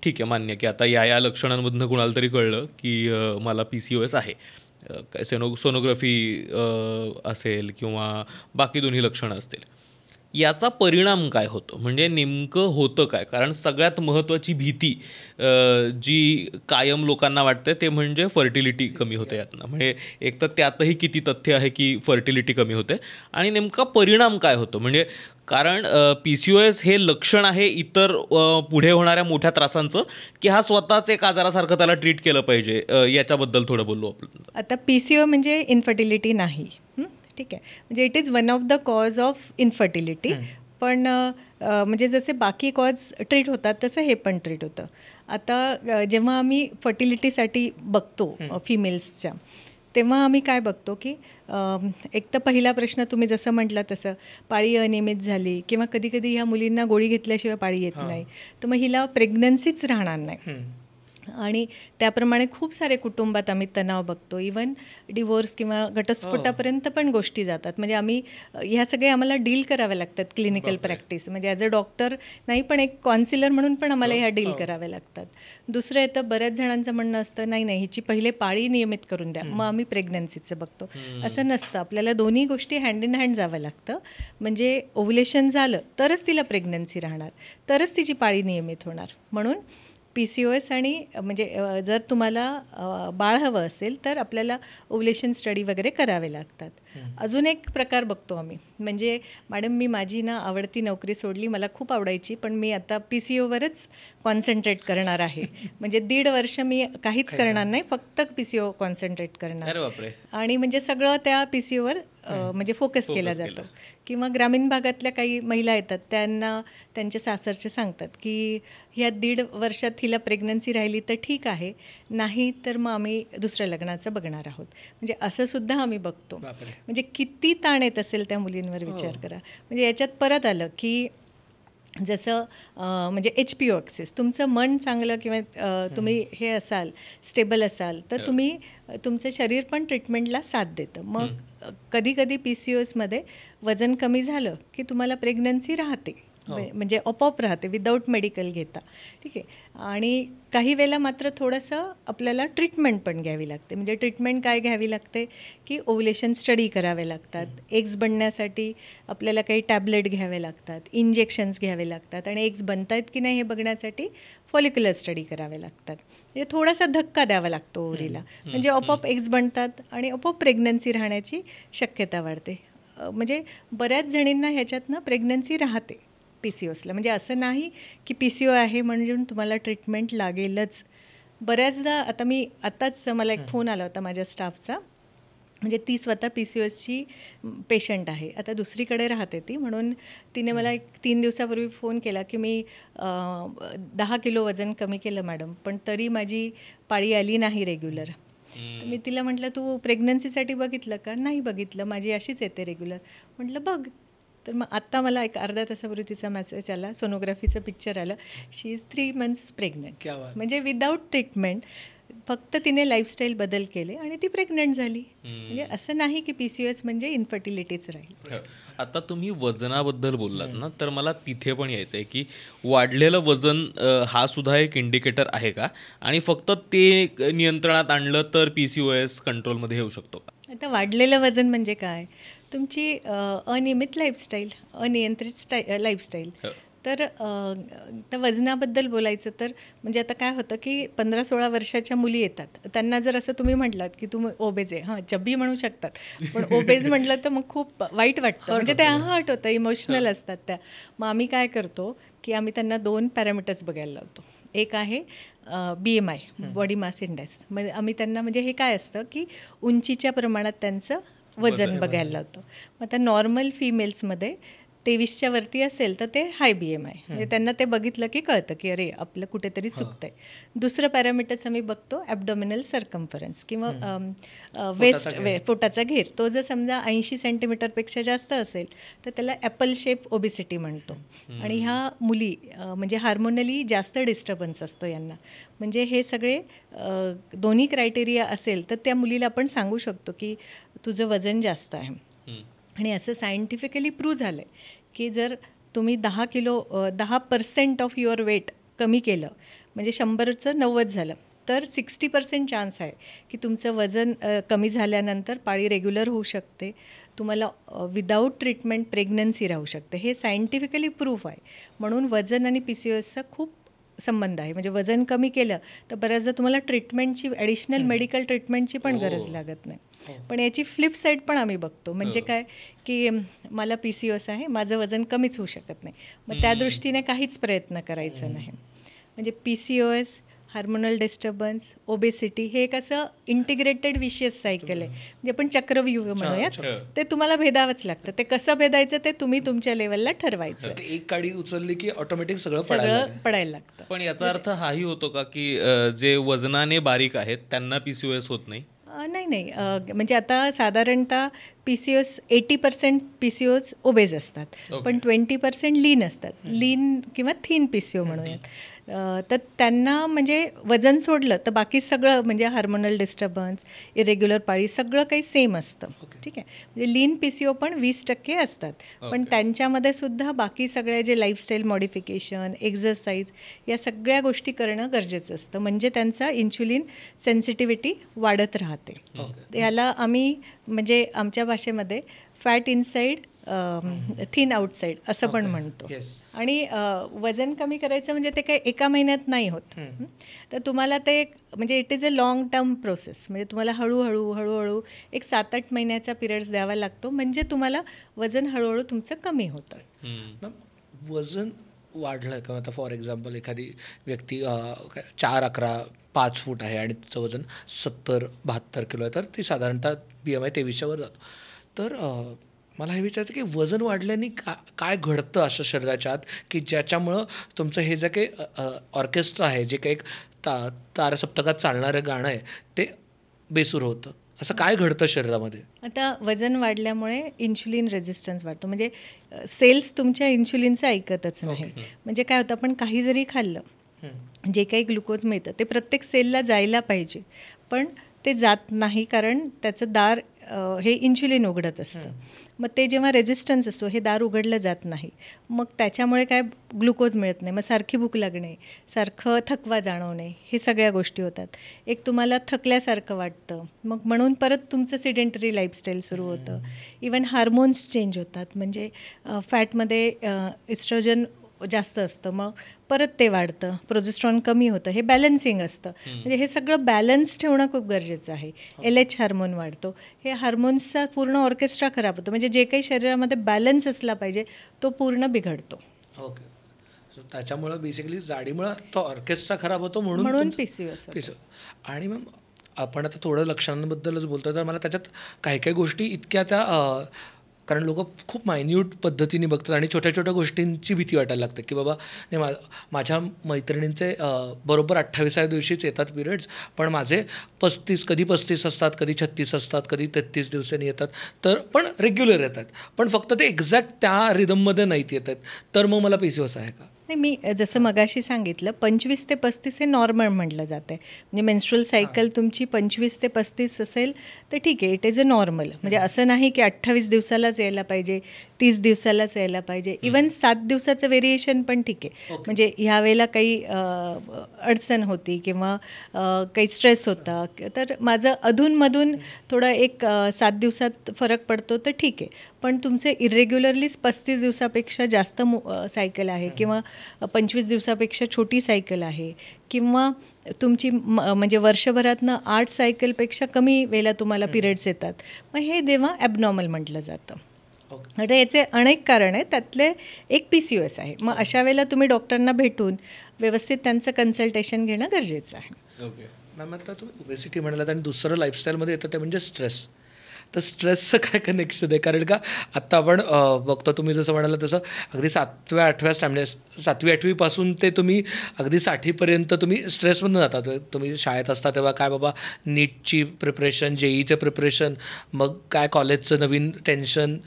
ठीक आहे, मान्य की आता या लक्षणांमधनं कुणाला तरी कळलं की मला PCOS आहे. काय सोनोग्राफी असेल किंवा बाकी दोन्ही लक्षणं असतील. याचा परिणाम काय होतो, म्हणजे नेमकं होतं काय? कारण सगळ्यात महत्त्वाची भीती जी कायम लोकांना वाटते ते म्हणजे फर्टिलिटी कमी होते यातनं. म्हणजे एक तर त्यातही किती तथ्य आहे की फर्टिलिटी कमी होते आणि नेमका परिणाम काय होतो. म्हणजे कारण PCOS हे लक्षण आहे इतर पुढे होणाऱ्या मोठ्या त्रासांचं, की हा स्वतःच एक आजारासारखं त्याला ट्रीट केलं पाहिजे, याच्याबद्दल थोडं बोललो आपण. आता PCO म्हणजे इन्फर्टिलिटी नाही, ठीक आहे. म्हणजे it is one of the cause of infertility. पण म्हणजे जसे बाकी कॉज ट्रीट होतात तसं हे पण ट्रीट होतं. आता जेव्हा आम्ही फर्टिलिटीसाठी बघतो फिमेल्सच्या, तेव्हा आम्ही काय बघतो की एक तर पहिला प्रश्न तुम्ही जसं म्हटलं तसं पाळी अनियमित झाली किंवा कधी कधी ह्या मुलींना गोळी घेतल्याशिवाय पाळी येत नाही, तर मग हिला प्रेग्नन्सीच राहणार नाही. आणि त्याप्रमाणे खूप सारे कुटुंबात आम्ही तणाव बघतो. इवन डिवोर्स किंवा घटस्फोटापर्यंत पण गोष्टी जातात. म्हणजे आम्ही ह्या सगळे आम्हाला डील कराव्या लागतात क्लिनिकल प्रॅक्टिस. म्हणजे ॲज अ डॉक्टर नाही, पण एक काउन्सिलर म्हणून पण आम्हाला ह्या डील कराव्या लागतात. दुसरं येतं, बऱ्याच जणांचं म्हणणं असतं नाही हिची पहिले पाळी नियमित करून द्या, मग आम्ही प्रेग्नन्सीचं बघतो. असं नसतं. आपल्याला दोन्ही गोष्टी हँड इन हँड जावं लागतं. म्हणजे ओव्हुलेशन झालं तरच तिला प्रेग्नन्सी राहणार, तरच तिची पाळी नियमित होणार. म्हणून PCOS आणि म्हणजे जर तुम्हाला बाळ हवं असेल तर आपल्याला ओव्हुलेशन स्टडी वगैरे करावे लागतात. अजून एक प्रकार बघतो आम्ही, म्हणजे मॅडम मी माझी आवडती नोकरी सोडली, मला खूप आवडायची, पण मी आता PCOवरच कॉन्सन्ट्रेट करणार आहे. म्हणजे 1.5 वर्ष मी काहीच करणार नाही, फक्त PCO कॉन्सन्ट्रेट करणार. आणि म्हणजे सगळं त्या PCOवर म्हणजे फोकस केला जातो. किंवा ग्रामीण भागातल्या काही महिला येतात, त्यांना त्यांचे सासरचे सांगतात की ह्या 1.5 वर्षात हिला प्रेग्नन्सी राहिली तर ठीक आहे, नाही तर मग आम्ही दुसऱ्या लग्नाचं बघणार आहोत. म्हणजे असं सुद्धा आम्ही बघतो. म्हणजे किती ताण येत असेल त्या मुलींवर विचार करा. म्हणजे याच्यात परत आलं की जसं म्हणजे HPO ॲक्सिस, तुमचं मन चांगलं किंवा तुम्ही हे असाल, स्टेबल असाल, तर तुम्ही तुमचं शरीर पण ट्रीटमेंटला साथ देतं. मग कधी कधी PCOSमध्ये वजन कमी झालं की तुम्हाला प्रेग्नन्सी राहते, म्हणजे आपोआप राहते विदाऊट मेडिकल घेता, ठीक आहे. आणि काही वेळेला मात्र थोडंसं आपल्याला ट्रीटमेंट पण घ्यावी लागते. म्हणजे ट्रीटमेंट काय घ्यावी लागते की ओव्हुलेशन स्टडी करावे लागतात, एग्स बनण्यासाठी आपल्याला काही टॅबलेट घ्यावे लागतात, इंजेक्शन्स घ्यावे लागतात, आणि एग्स बनत आहेत की नाही हे बघण्यासाठी फॉलिक्युलर स्टडी करावे लागतात. म्हणजे थोडासा धक्का द्यावा लागतो ओव्हरीला, म्हणजे आपोआप एग्स बनतात आणि आपोआप प्रेग्नन्सी राहण्याची शक्यता वाढते. म्हणजे बऱ्याच जणींना ह्याच्यातनं प्रेग्नन्सी राहते PCOSला. म्हणजे असं नाही की PCO आहे म्हणून तुम्हाला ट्रीटमेंट लागेलच. बऱ्याचदा आताच मला एक फोन आला होता माझ्या स्टाफचा, म्हणजे ती स्वतः PCOSची पेशंट आहे. आता दुसरीकडे राहते ती, म्हणून तिने मला 3 दिवसापूर्वी फोन केला की मी 10 किलो वजन कमी केलं मॅडम, पण तरी माझी पाळी आली नाही रेग्युलर. तर मी तिला म्हटलं तू प्रेग्नन्सीसाठी बघितलं का? नाही बघितलं, माझी अशीच येते रेग्युलर. म्हटलं बघ. तर मग आत्ता मला एक अर्ध्या तासापूर्वी तिचा मेसेज आला, सोनोग्राफीचं पिक्चर आलं, शी इज 3 months प्रेग्नंट. म्हणजे विदाऊट ट्रीटमेंट, फक्त तिने लाईफस्टाईल बदल केले आणि ती प्रेग्नंट झाली. म्हणजे असं नाही की PCOS म्हणजे इन्फर्टिलिटीच राहील. आता तुम्ही वजनाबद्दल बोललात ना, तर मला तिथे पण यायचं आहे की वाढलेलं वजन हा सुद्धा एक इंडिकेटर आहे का, आणि फक्त ते नियंत्रणात आणलं तर PCOS कंट्रोलमध्ये येऊ शकतो का? आता वाढलेलं वजन म्हणजे काय? तुमची अनियमित लाईफस्टाईल, अनियंत्रित लाईफस्टाईल. तर वजनाबद्दल बोलायचं तर म्हणजे आता काय होतं की 15-16 वर्षाच्या मुली येतात, त्यांना जर असं तुम्ही म्हटलात की तुम्ही ओबेज आहे, चब्बी म्हणू शकतात, पण ओबेज म्हटलं तर मग खूप वाईट वाटतं. म्हणजे त्या हर्ट होतं, इमोशनल असतात त्या. मग आम्ही काय करतो की आम्ही त्यांना 2 पॅरामीटर्स बघायला लावतो. एक आहे BMI, बॉडी मास इंडेक्स. म्हणजे आम्ही त्यांना, म्हणजे हे काय असतं की उंचीच्या प्रमाणात त्यांचं वजन बघायला लावतो. मग आता नॉर्मल फिमेल्समध्ये 23च्या वरती असेल तर ते हाय BMI, म्हणजे त्यांना ते बघितलं की कळतं की अरे आपलं कुठेतरी चुकतंय. दुसरं पॅरामीटर्स आम्ही बघतो ॲब्डोमिनल सर्कम्फरन्स किंवा वेस्ट पोटाचा घेर. तो जर समजा 80 सेंटीमीटरपेक्षा जास्त असेल तर त्याला ॲपल शेप ओबिसिटी म्हणतो. आणि ह्या मुली म्हणजे हार्मोनली जास्त डिस्टर्बन्स असतो यांना. म्हणजे हे सगळे दोन्ही क्रायटेरिया असेल तर त्या मुलीला आपण सांगू शकतो की तुझं वजन जास्त आहे. आणि असं सायंटिफिकली प्रूव्ह झालं आहे की जर तुम्ही 10% ऑफ युअर वेट कमी केलं, म्हणजे 100चं 90 झालं, तर 60% चान्स आहे की तुमचं वजन कमी झाल्यानंतर पाळी रेग्युलर होऊ शकते, तुम्हाला विदाऊट ट्रीटमेंट प्रेग्नन्सी राहू शकते. हे सायंटिफिकली प्रूफ आहे. म्हणून वजन आणि PCOSचा खूप संबंध आहे. म्हणजे वजन कमी केलं तर बऱ्याचदा तुम्हाला ट्रीटमेंटची, ॲडिशनल मेडिकल ट्रीटमेंटची पण गरज लागत नाही. पण याची फ्लिप साईड पण आम्ही बघतो. म्हणजे काय की मला PCOS आहे, माझं वजन कमीच होऊ शकत नाही, मग त्या दृष्टीने काहीच प्रयत्न करायचा नाही. म्हणजे PCOS, हार्मोनल डिस्टर्बन्स, ओबेसिटी हे एक असं इंटिग्रेटेड विशियस सायकल आहे. म्हणजे आपण चक्रव्यूह म्हणूयात, ते तुम्हाला भेदावंच लागतं. ते कसं भेदायचं ते तुम्ही तुमच्या लेवलला ठरवायचं. एक काडी उचलली की ऑटोमॅटिक सगळं पडायला लागतं. पण याचा अर्थ हाही होतो का की जे वजनाने बारीक आहेत त्यांना PCOS होत नाही? नाही. म्हणजे आता साधारणतः PCOS 80% PCOS ओबेज असतात, पण 20% लीन असतात. लीन किंवा थिन PCO म्हणूयात. तर त्यांना म्हणजे वजन सोडलं तर बाकी सगळं म्हणजे हार्मोनल डिस्टर्बन्स, इरेग्युलर पाळी सगळं काही सेम असतं. ठीक आहे. म्हणजे लीन PCO पण 20% असतात, पण त्यांच्यामध्ये सुद्धा बाकी सगळे जे लाईफस्टाईल मॉडिफिकेशन, एक्झरसाईज या सगळ्या गोष्टी करणं गरजेचं असतं. म्हणजे त्यांचा इन्शुलिन सेन्सिटिव्हिटी वाढत राहते. याला आम्ही म्हणजे आमच्या भाषेमध्ये फॅट इनसाईड थिन आउटसाईड असं पण म्हणतो. आणि वजन कमी करायचं म्हणजे ते काही एका महिन्यात नाही होत. तर तुम्हाला ते म्हणजे it is a long term process. म्हणजे तुम्हाला हळूहळू एक 7-8 महिन्याचा पिरियड्स द्यावा लागतो, म्हणजे तुम्हाला वजन हळूहळू तुमचं कमी होतं. वजन वाढलं किंवा आता फॉर एक्झाम्पल एखादी व्यक्ती 4'11", 5 फूट आहे आणि तिचं वजन 70-72 किलो आहे, तर ती साधारणतः BMI 23च्या वर जातो. तर मला हे विचारायचं की वजन वाढल्याने काय घडतं असं शरीराच्या आत की ज्याच्यामुळं तुमचं हे जे काही ऑर्केस्ट्रा आहे, जे काही एक तारसप्तकात चालणारं गाणं आहे ते बेसूर होतं? असं काय घडतं शरीरामध्ये? आता वजन वाढल्यामुळे इन्शुलिन रेझिस्टन्स वाढतो. म्हणजे सेल्स तुमच्या इन्शुलिनचं ऐकतच नाही. म्हणजे काय होतं, आपण काही जरी खाल्लं, जे काही ग्लुकोज मिळतं ते प्रत्येक सेलला जायला पाहिजे, पण ते जात नाही, कारण त्याचं दार हे इन्शुलिन उघडत असतं. मग ते जेव्हा रेझिस्टन्स असतो, हे दार उघडलं जात नाही, मग त्याच्यामुळे काय ग्लुकोज मिळत नाही, मग सारखी भूक लागणे, सारखं थकवा जाणवणे, हे सगळ्या गोष्टी होतात. एक तुम्हाला थकल्यासारखं वाटतं, मग म्हणून परत तुमचं सिडेंटरी लाईफस्टाईल सुरू होतं. इवन हार्मोन्स चेंज होतात. म्हणजे फॅटमध्ये इस्ट्रोजन जास्त असतं, मग परत ते वाढतं, प्रोजेस्ट्रॉन कमी होतं. हे बॅलन्सिंग असतं. म्हणजे हे सगळं बॅलन्स ठेवणं खूप गरजेचं आहे. LH हार्मोन वाढतो, हे हार्मोन्सचा पूर्ण ऑर्केस्ट्रा खराब होतो. म्हणजे जे काही शरीरामध्ये बॅलन्स असला पाहिजे तो पूर्ण बिघडतो. ओके. सो त्याच्यामुळं बेसिकली जाडीमुळं तो ऑर्केस्ट्रा खराब होतो, म्हणून PCOS. आणि मग आपण आता थोडं लक्षणांबद्दलच बोलतो, तर मला त्याच्यात काही गोष्टी इतक्या त्या कारण लोक खूप मायन्यूट पद्धतीने बघतात आणि छोट्या छोट्या गोष्टींची भीती वाटायला लागते की बाबा नाही, माझ्या मैत्रिणींचे बरोबर 28व्या दिवशीच येतात पिरियड्स, पण माझे 35 असतात, कधी 36 असतात, कधी 33 दिवसांनी येतात, तर पण रेग्युलर येतात, पण फक्त ते एक्झॅक्ट त्या रिदममध्ये नाहीत येत आहेत. तर मग मला PCOS आहे का? नाही, मी जसं मगाशी सांगितलं 25 ते 35 हे नॉर्मल म्हटलं जातं आहे. म्हणजे मेन्स्ट्रुअल सायकल तुमची 25 ते 35 असेल तर ठीक आहे, इट इज अ नॉर्मल. म्हणजे असं नाही की 28 दिवसालाच यायला पाहिजे, 30 दिवसालाच यायला पाहिजे. इवन 7 दिवसाचं व्हेरिएशन पण ठीक आहे. म्हणजे ह्यावेळेला काही अडचण होती किंवा काही स्ट्रेस होता, तर माझं अधूनमधून थोडं एक 7 दिवसात फरक पडतो तर ठीक आहे. पण तुमचे इरेग्युलरलीच 35 दिवसापेक्षा जास्त सायकल आहे किंवा 25 दिवसापेक्षा छोटी सायकल आहे किंवा तुमची म्हणजे वर्षभरातनं 8 सायकलपेक्षा कमी वेळेला तुम्हाला पिरियड्स येतात, मग हे तेव्हा ॲबनॉर्मल म्हटलं जातं. आता याचे अनेक कारण आहेत, त्यातले एक PCOS आहे. मग अशा वेळेला तुम्ही डॉक्टरांना भेटून व्यवस्थित त्यांचं कन्सल्टेशन घेणं गरजेचं आहे. ओके मॅम, आता तुम्ही ओबेसिटी म्हणालात आणि दुसरं लाईफस्टाईलमध्ये येतं ते म्हणजे स्ट्रेस. तर स्ट्रेसचं काय कनेक्शन आहे? कारण का आत्ता आपण बघतो, तुम्ही जसं म्हणाला तसं अगदी 7व्या-8व्या म्हणजे 7वी-8वीपासून ते तुम्ही अगदी 60पर्यंत तुम्ही स्ट्रेसमधून जातात. तुम्ही शाळेत असता तेव्हा काय बाबा नीटची प्रिपरेशन, JEEचं प्रिपरेशन, मग काय कॉलेजचं नवीन टेन्शन,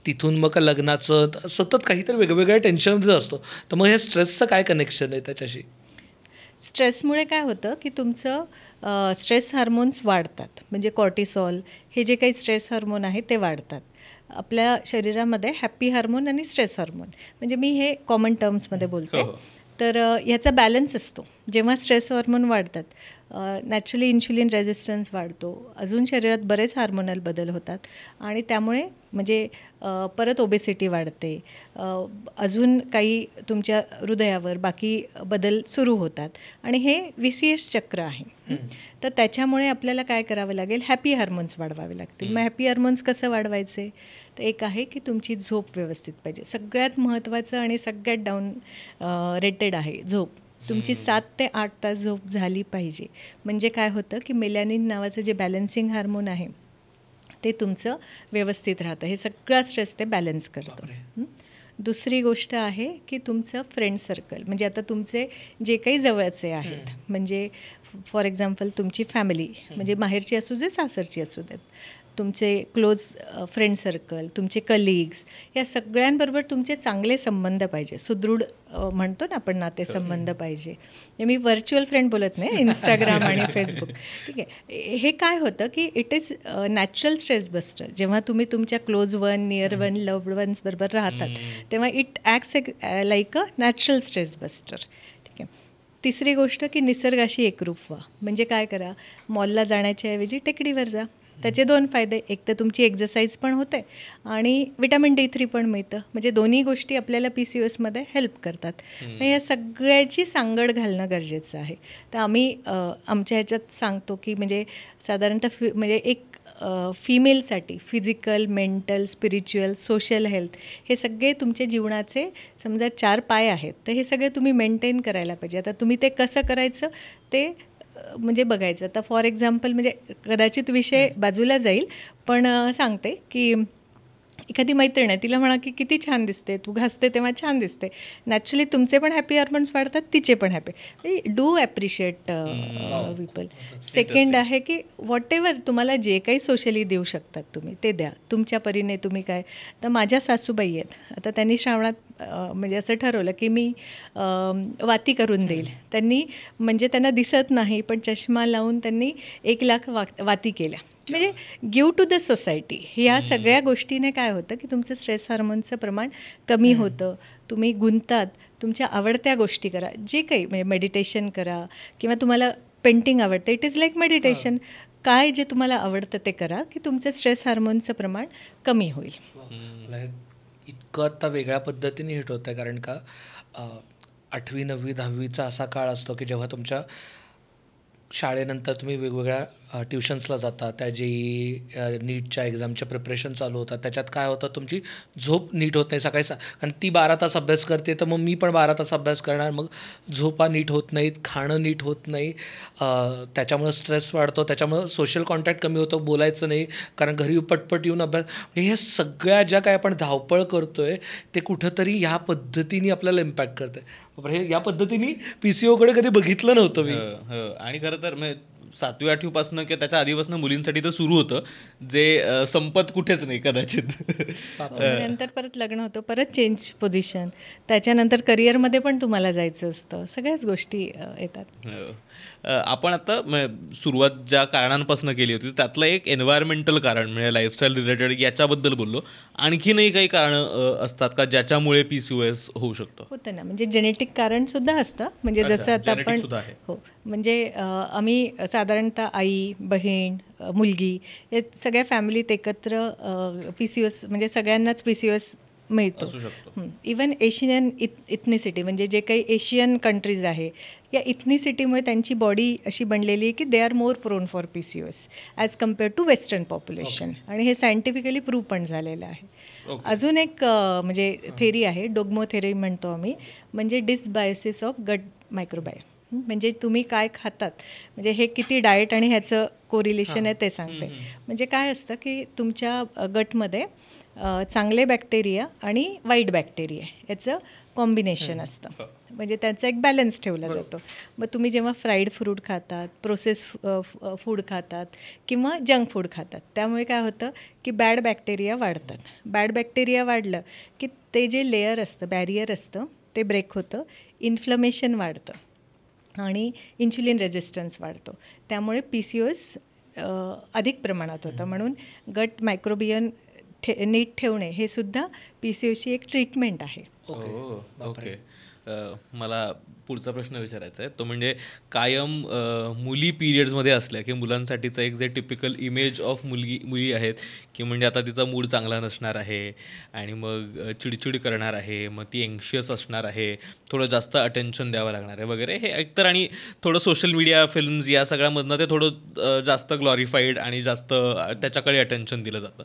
तिथून मग लग्नाचं, सतत काहीतरी वेगवेगळ्या टेन्शनमध्येच असतो. तर मग हे स्ट्रेसचं काय कनेक्शन आहे त्याच्याशी? स्ट्रेसमुळे काय होतं की तुमचं स्ट्रेस हार्मोन्स वाढतात. म्हणजे कॉर्टिसॉल हे जे काही स्ट्रेस हार्मोन आहे ते वाढतात. आपल्या शरीरामध्ये हॅपी हार्मोन आणि स्ट्रेस हार्मोन, म्हणजे मी हे कॉमन टर्म्समध्ये बोलते. तर ह्याचा बॅलन्स असतो. जेव्हा स्ट्रेस हार्मोन वाढतात, नॅचरली इन्शुलिन रेझिस्टन्स वाढतो, अजून शरीरात बरेच हार्मोनल बदल होतात आणि त्यामुळे म्हणजे परत ओबेसिटी वाढते, अजून काही तुमच्या हृदयावर बाकी बदल सुरू होतात आणि हे विसियस चक्र आहे. तर त्याच्यामुळे आपल्याला काय करावं लागेल, हॅपी हार्मोन्स वाढवावे लागतील. मग हॅपी हार्मोन्स कसं वाढवायचे, तर एक आहे की तुमची झोप व्यवस्थित पाहिजे. सगळ्यात महत्त्वाचं आणि सगळ्यात डाऊन रेटेड आहे झोप. तुमची 7 ते 8 तास झोप झाली पाहिजे. म्हणजे काय होतं की मेलॅनिन नावाचं जे बॅलन्सिंग हार्मोन आहे ते तुमचं व्यवस्थित राहतं. हे सगळा स्ट्रेस ते बॅलन्स करतं. दुसरी गोष्ट आहे की तुमचं फ्रेंड सर्कल, म्हणजे आता तुमचे जे काही जवळचे आहेत, म्हणजे फॉर एक्झाम्पल तुमची फॅमिली, म्हणजे माहेरची असू दे सासरची असू देत, तुमचे क्लोज फ्रेंड सर्कल, तुमचे कलिग्स, या सगळ्यांबरोबर तुमचे चांगले संबंध पाहिजे. सुदृढ म्हणतो ना आपण नातेसंबंध पाहिजे. मी व्हर्च्युअल फ्रेंड बोलत नाही, इंस्टाग्राम आणि फेसबुक. ठीक आहे, हे काय होतं की it is natural stress buster. जेव्हा तुम्ही तुमच्या close one, near one, loved ones बरोबर राहतात तेव्हा it acts like a natural stress buster. ठीक आहे. तिसरी गोष्ट की निसर्गाशी एकरूप व्हा. म्हणजे काय करा, मॉलला जाण्याच्या ऐवजी टेकडीवर जा. त्याचे 2 फायदे, एक तर तुमची एक्झरसाईज पण होते आणि विटॅमिन D3 पण मिळतं. म्हणजे दोन्ही गोष्टी आपल्याला PCOSमध्ये हेल्प करतात. या सगळ्याची सांगड घालणं गरजेचं आहे. तर आम्ही आमच्या ह्याच्यात सांगतो की म्हणजे साधारणतः म्हणजे एक फिमेलसाठी physical, mental, spiritual, social health हे सगळे तुमच्या जीवनाचे समजा 4 पाय आहेत. तर हे सगळे तुम्ही मेंटेन करायला पाहिजे. आता तुम्ही ते कसं करायचं ते म्हणजे बघायचं. आता फॉर एक्झाम्पल म्हणजे कदाचित विषय बाजूला जाईल, पण सांगते की एखादी मैत्रीण आहे, तिला म्हणा की किती छान दिसते, तू घासते तेव्हा छान दिसते. नॅचरली तुमचे पण हॅपी हार्मोन्स वाढतात, तिचे पण happy. Do appreciate people. Second आहे की व्हॉट एव्हर तुम्हाला जे काही सोशली देऊ शकतात तुम्ही ते द्या तुमच्या परीने. तुम्ही काय, तर माझ्या सासूबाई आहेत, आता त्यांनी श्रावणात म्हणजे असं ठरवलं की मी वाती करून देईल. त्यांनी म्हणजे त्यांना दिसत नाही पण चष्मा लावून त्यांनी 1 लाख वाती केल्या. म्हणजे गिव्ह टू द सोसायटी. ह्या सगळ्या गोष्टीने काय होतं की तुमचं स्ट्रेस हार्मोनचं प्रमाण कमी होतं. तुम्ही गुंतात, तुमच्या आवडत्या गोष्टी करा, जे काही म्हणजे मेडिटेशन करा किंवा तुम्हाला पेंटिंग आवडतं, इट इज लाईक मेडिटेशन. काय जे तुम्हाला आवडतं ते करा की तुमचं स्ट्रेस हार्मोनचं प्रमाण कमी होईल. इतकं आता वेगळ्या पद्धतीने हिट होतं आहे, कारण का 8वी 9वी 10वीचा असा काळ असतो की जेव्हा तुमच्या शाळेनंतर तुम्ही वेगवेगळ्या ट्युशन्सला जाता, त्या JEE नीटच्या एक्झामच्या प्रिपरेशन चालू होतात. त्याच्यात काय होतं, तुमची झोप नीट होत नाही. सकाळी कारण ती 12 तास अभ्यास करते, तर मग मी पण 12 तास अभ्यास करणार. मग झोपा नीट होत नाहीत, खाणं नीट होत नाही, त्याच्यामुळं स्ट्रेस वाढतो, त्याच्यामुळं सोशल कॉन्टॅक्ट कमी होतो, बोलायचं नाही, कारण घरी पटपट येऊन अभ्यास. म्हणजे ह्या सगळ्या ज्या काय आपण धावपळ करतो आहे ते कुठंतरी ह्या पद्धतीने आपल्याला इम्पॅक्ट करतं आहे. हे या पद्धतीने PCOकडे कधी बघितलं नव्हतं मी. आणि खरं तर 7वी 8वी पासून किंवा त्याच्या आधीपासून मुलींसाठी तर सुरू होतं, जे संपत कुठेच नाही कदाचित. नंतर परत लग्न होतं, परत चेंज पोझिशन, त्याच्यानंतर करिअरमध्ये पण तुम्हाला जायचं असतं, सगळ्याच गोष्टी येतात. आपण आता सुरुवात ज्या कारणांपासून केली होती त्यातलं एक एन्व्हायरमेंटल कारण म्हणजे लाईफस्टाईल रिलेटेड याच्याबद्दल बोललो. आणखीनही काही कारणं असतात का ज्याच्यामुळे PCOS होऊ शकतो? होतं ना, म्हणजे जेनेटिक कारणसुद्धा असतं. म्हणजे जसं आता आपण हो, म्हणजे आम्ही साधारणतः आई, बहीण, मुलगी या सगळ्या फॅमिलीत एकत्र PCOS म्हणजे सगळ्यांनाच PCOS मिळतो. इवन एशियन इथनिसिटी म्हणजे जे काही एशियन कंट्रीज आहे या इथनिसिटीमुळे त्यांची बॉडी अशी बनलेली आहे की they are more prone for PCOS as compared to western population. आणि हे सायंटिफिकली प्रूव्ह पण झालेलं आहे. अजून एक म्हणजे थेरी आहे, डोग्मो थेरी म्हणतो आम्ही, म्हणजे डिसबायोसिस ऑफ गट मायक्रोबायोम. म्हणजे तुम्ही काय खातात, म्हणजे हे किती डाएट आणि ह्याचं कोरिलेशन आहे ते सांगते. म्हणजे काय असतं की तुमच्या गटमध्ये चांगले बॅक्टेरिया आणि वाईट बॅक्टेरिया याचं कॉम्बिनेशन असतं, म्हणजे त्याचा एक बॅलन्स ठेवला जातो. मग तुम्ही जेव्हा फ्राईड फ्रूट खातात, प्रोसेस फूड खातात किंवा जंक फूड खातात, त्यामुळे काय होतं की बॅड बॅक्टेरिया वाढतात. बॅड बॅक्टेरिया वाढलं की ते जे लेयर असतं, बॅरियर असतं, ते ब्रेक होतं, इन्फ्लमेशन वाढतं आणि इन्शुलिन रेझिस्टन्स वाढतो. त्यामुळे PCOS अधिक प्रमाणात होतं. म्हणून गट मायक्रोबियम नीट ठेवणे हे सुद्धा PCOची एक ट्रीटमेंट आहे. ओके. मला पुढचा प्रश्न विचारायचा आहे तो म्हणजे कायम मुली पिरियड्समध्ये असल्या की मुलांसाठीचं एक जे टिपिकल इमेज ऑफ मुली आहेत की म्हणजे आता तिचा मूड चांगला नसणार आहे आणि मग चिडचिड करणार आहे, मग ती एन्शियस असणार आहे, थोडं जास्त अटेन्शन द्यावं लागणार आहे वगैरे, हे एकतर आणि थोडं सोशल मीडिया फिल्म्स या सगळ्यामधनं ते थोडं जास्त ग्लॉरिफाईड आणि जास्त त्याच्याकडे अटेन्शन दिलं जातं.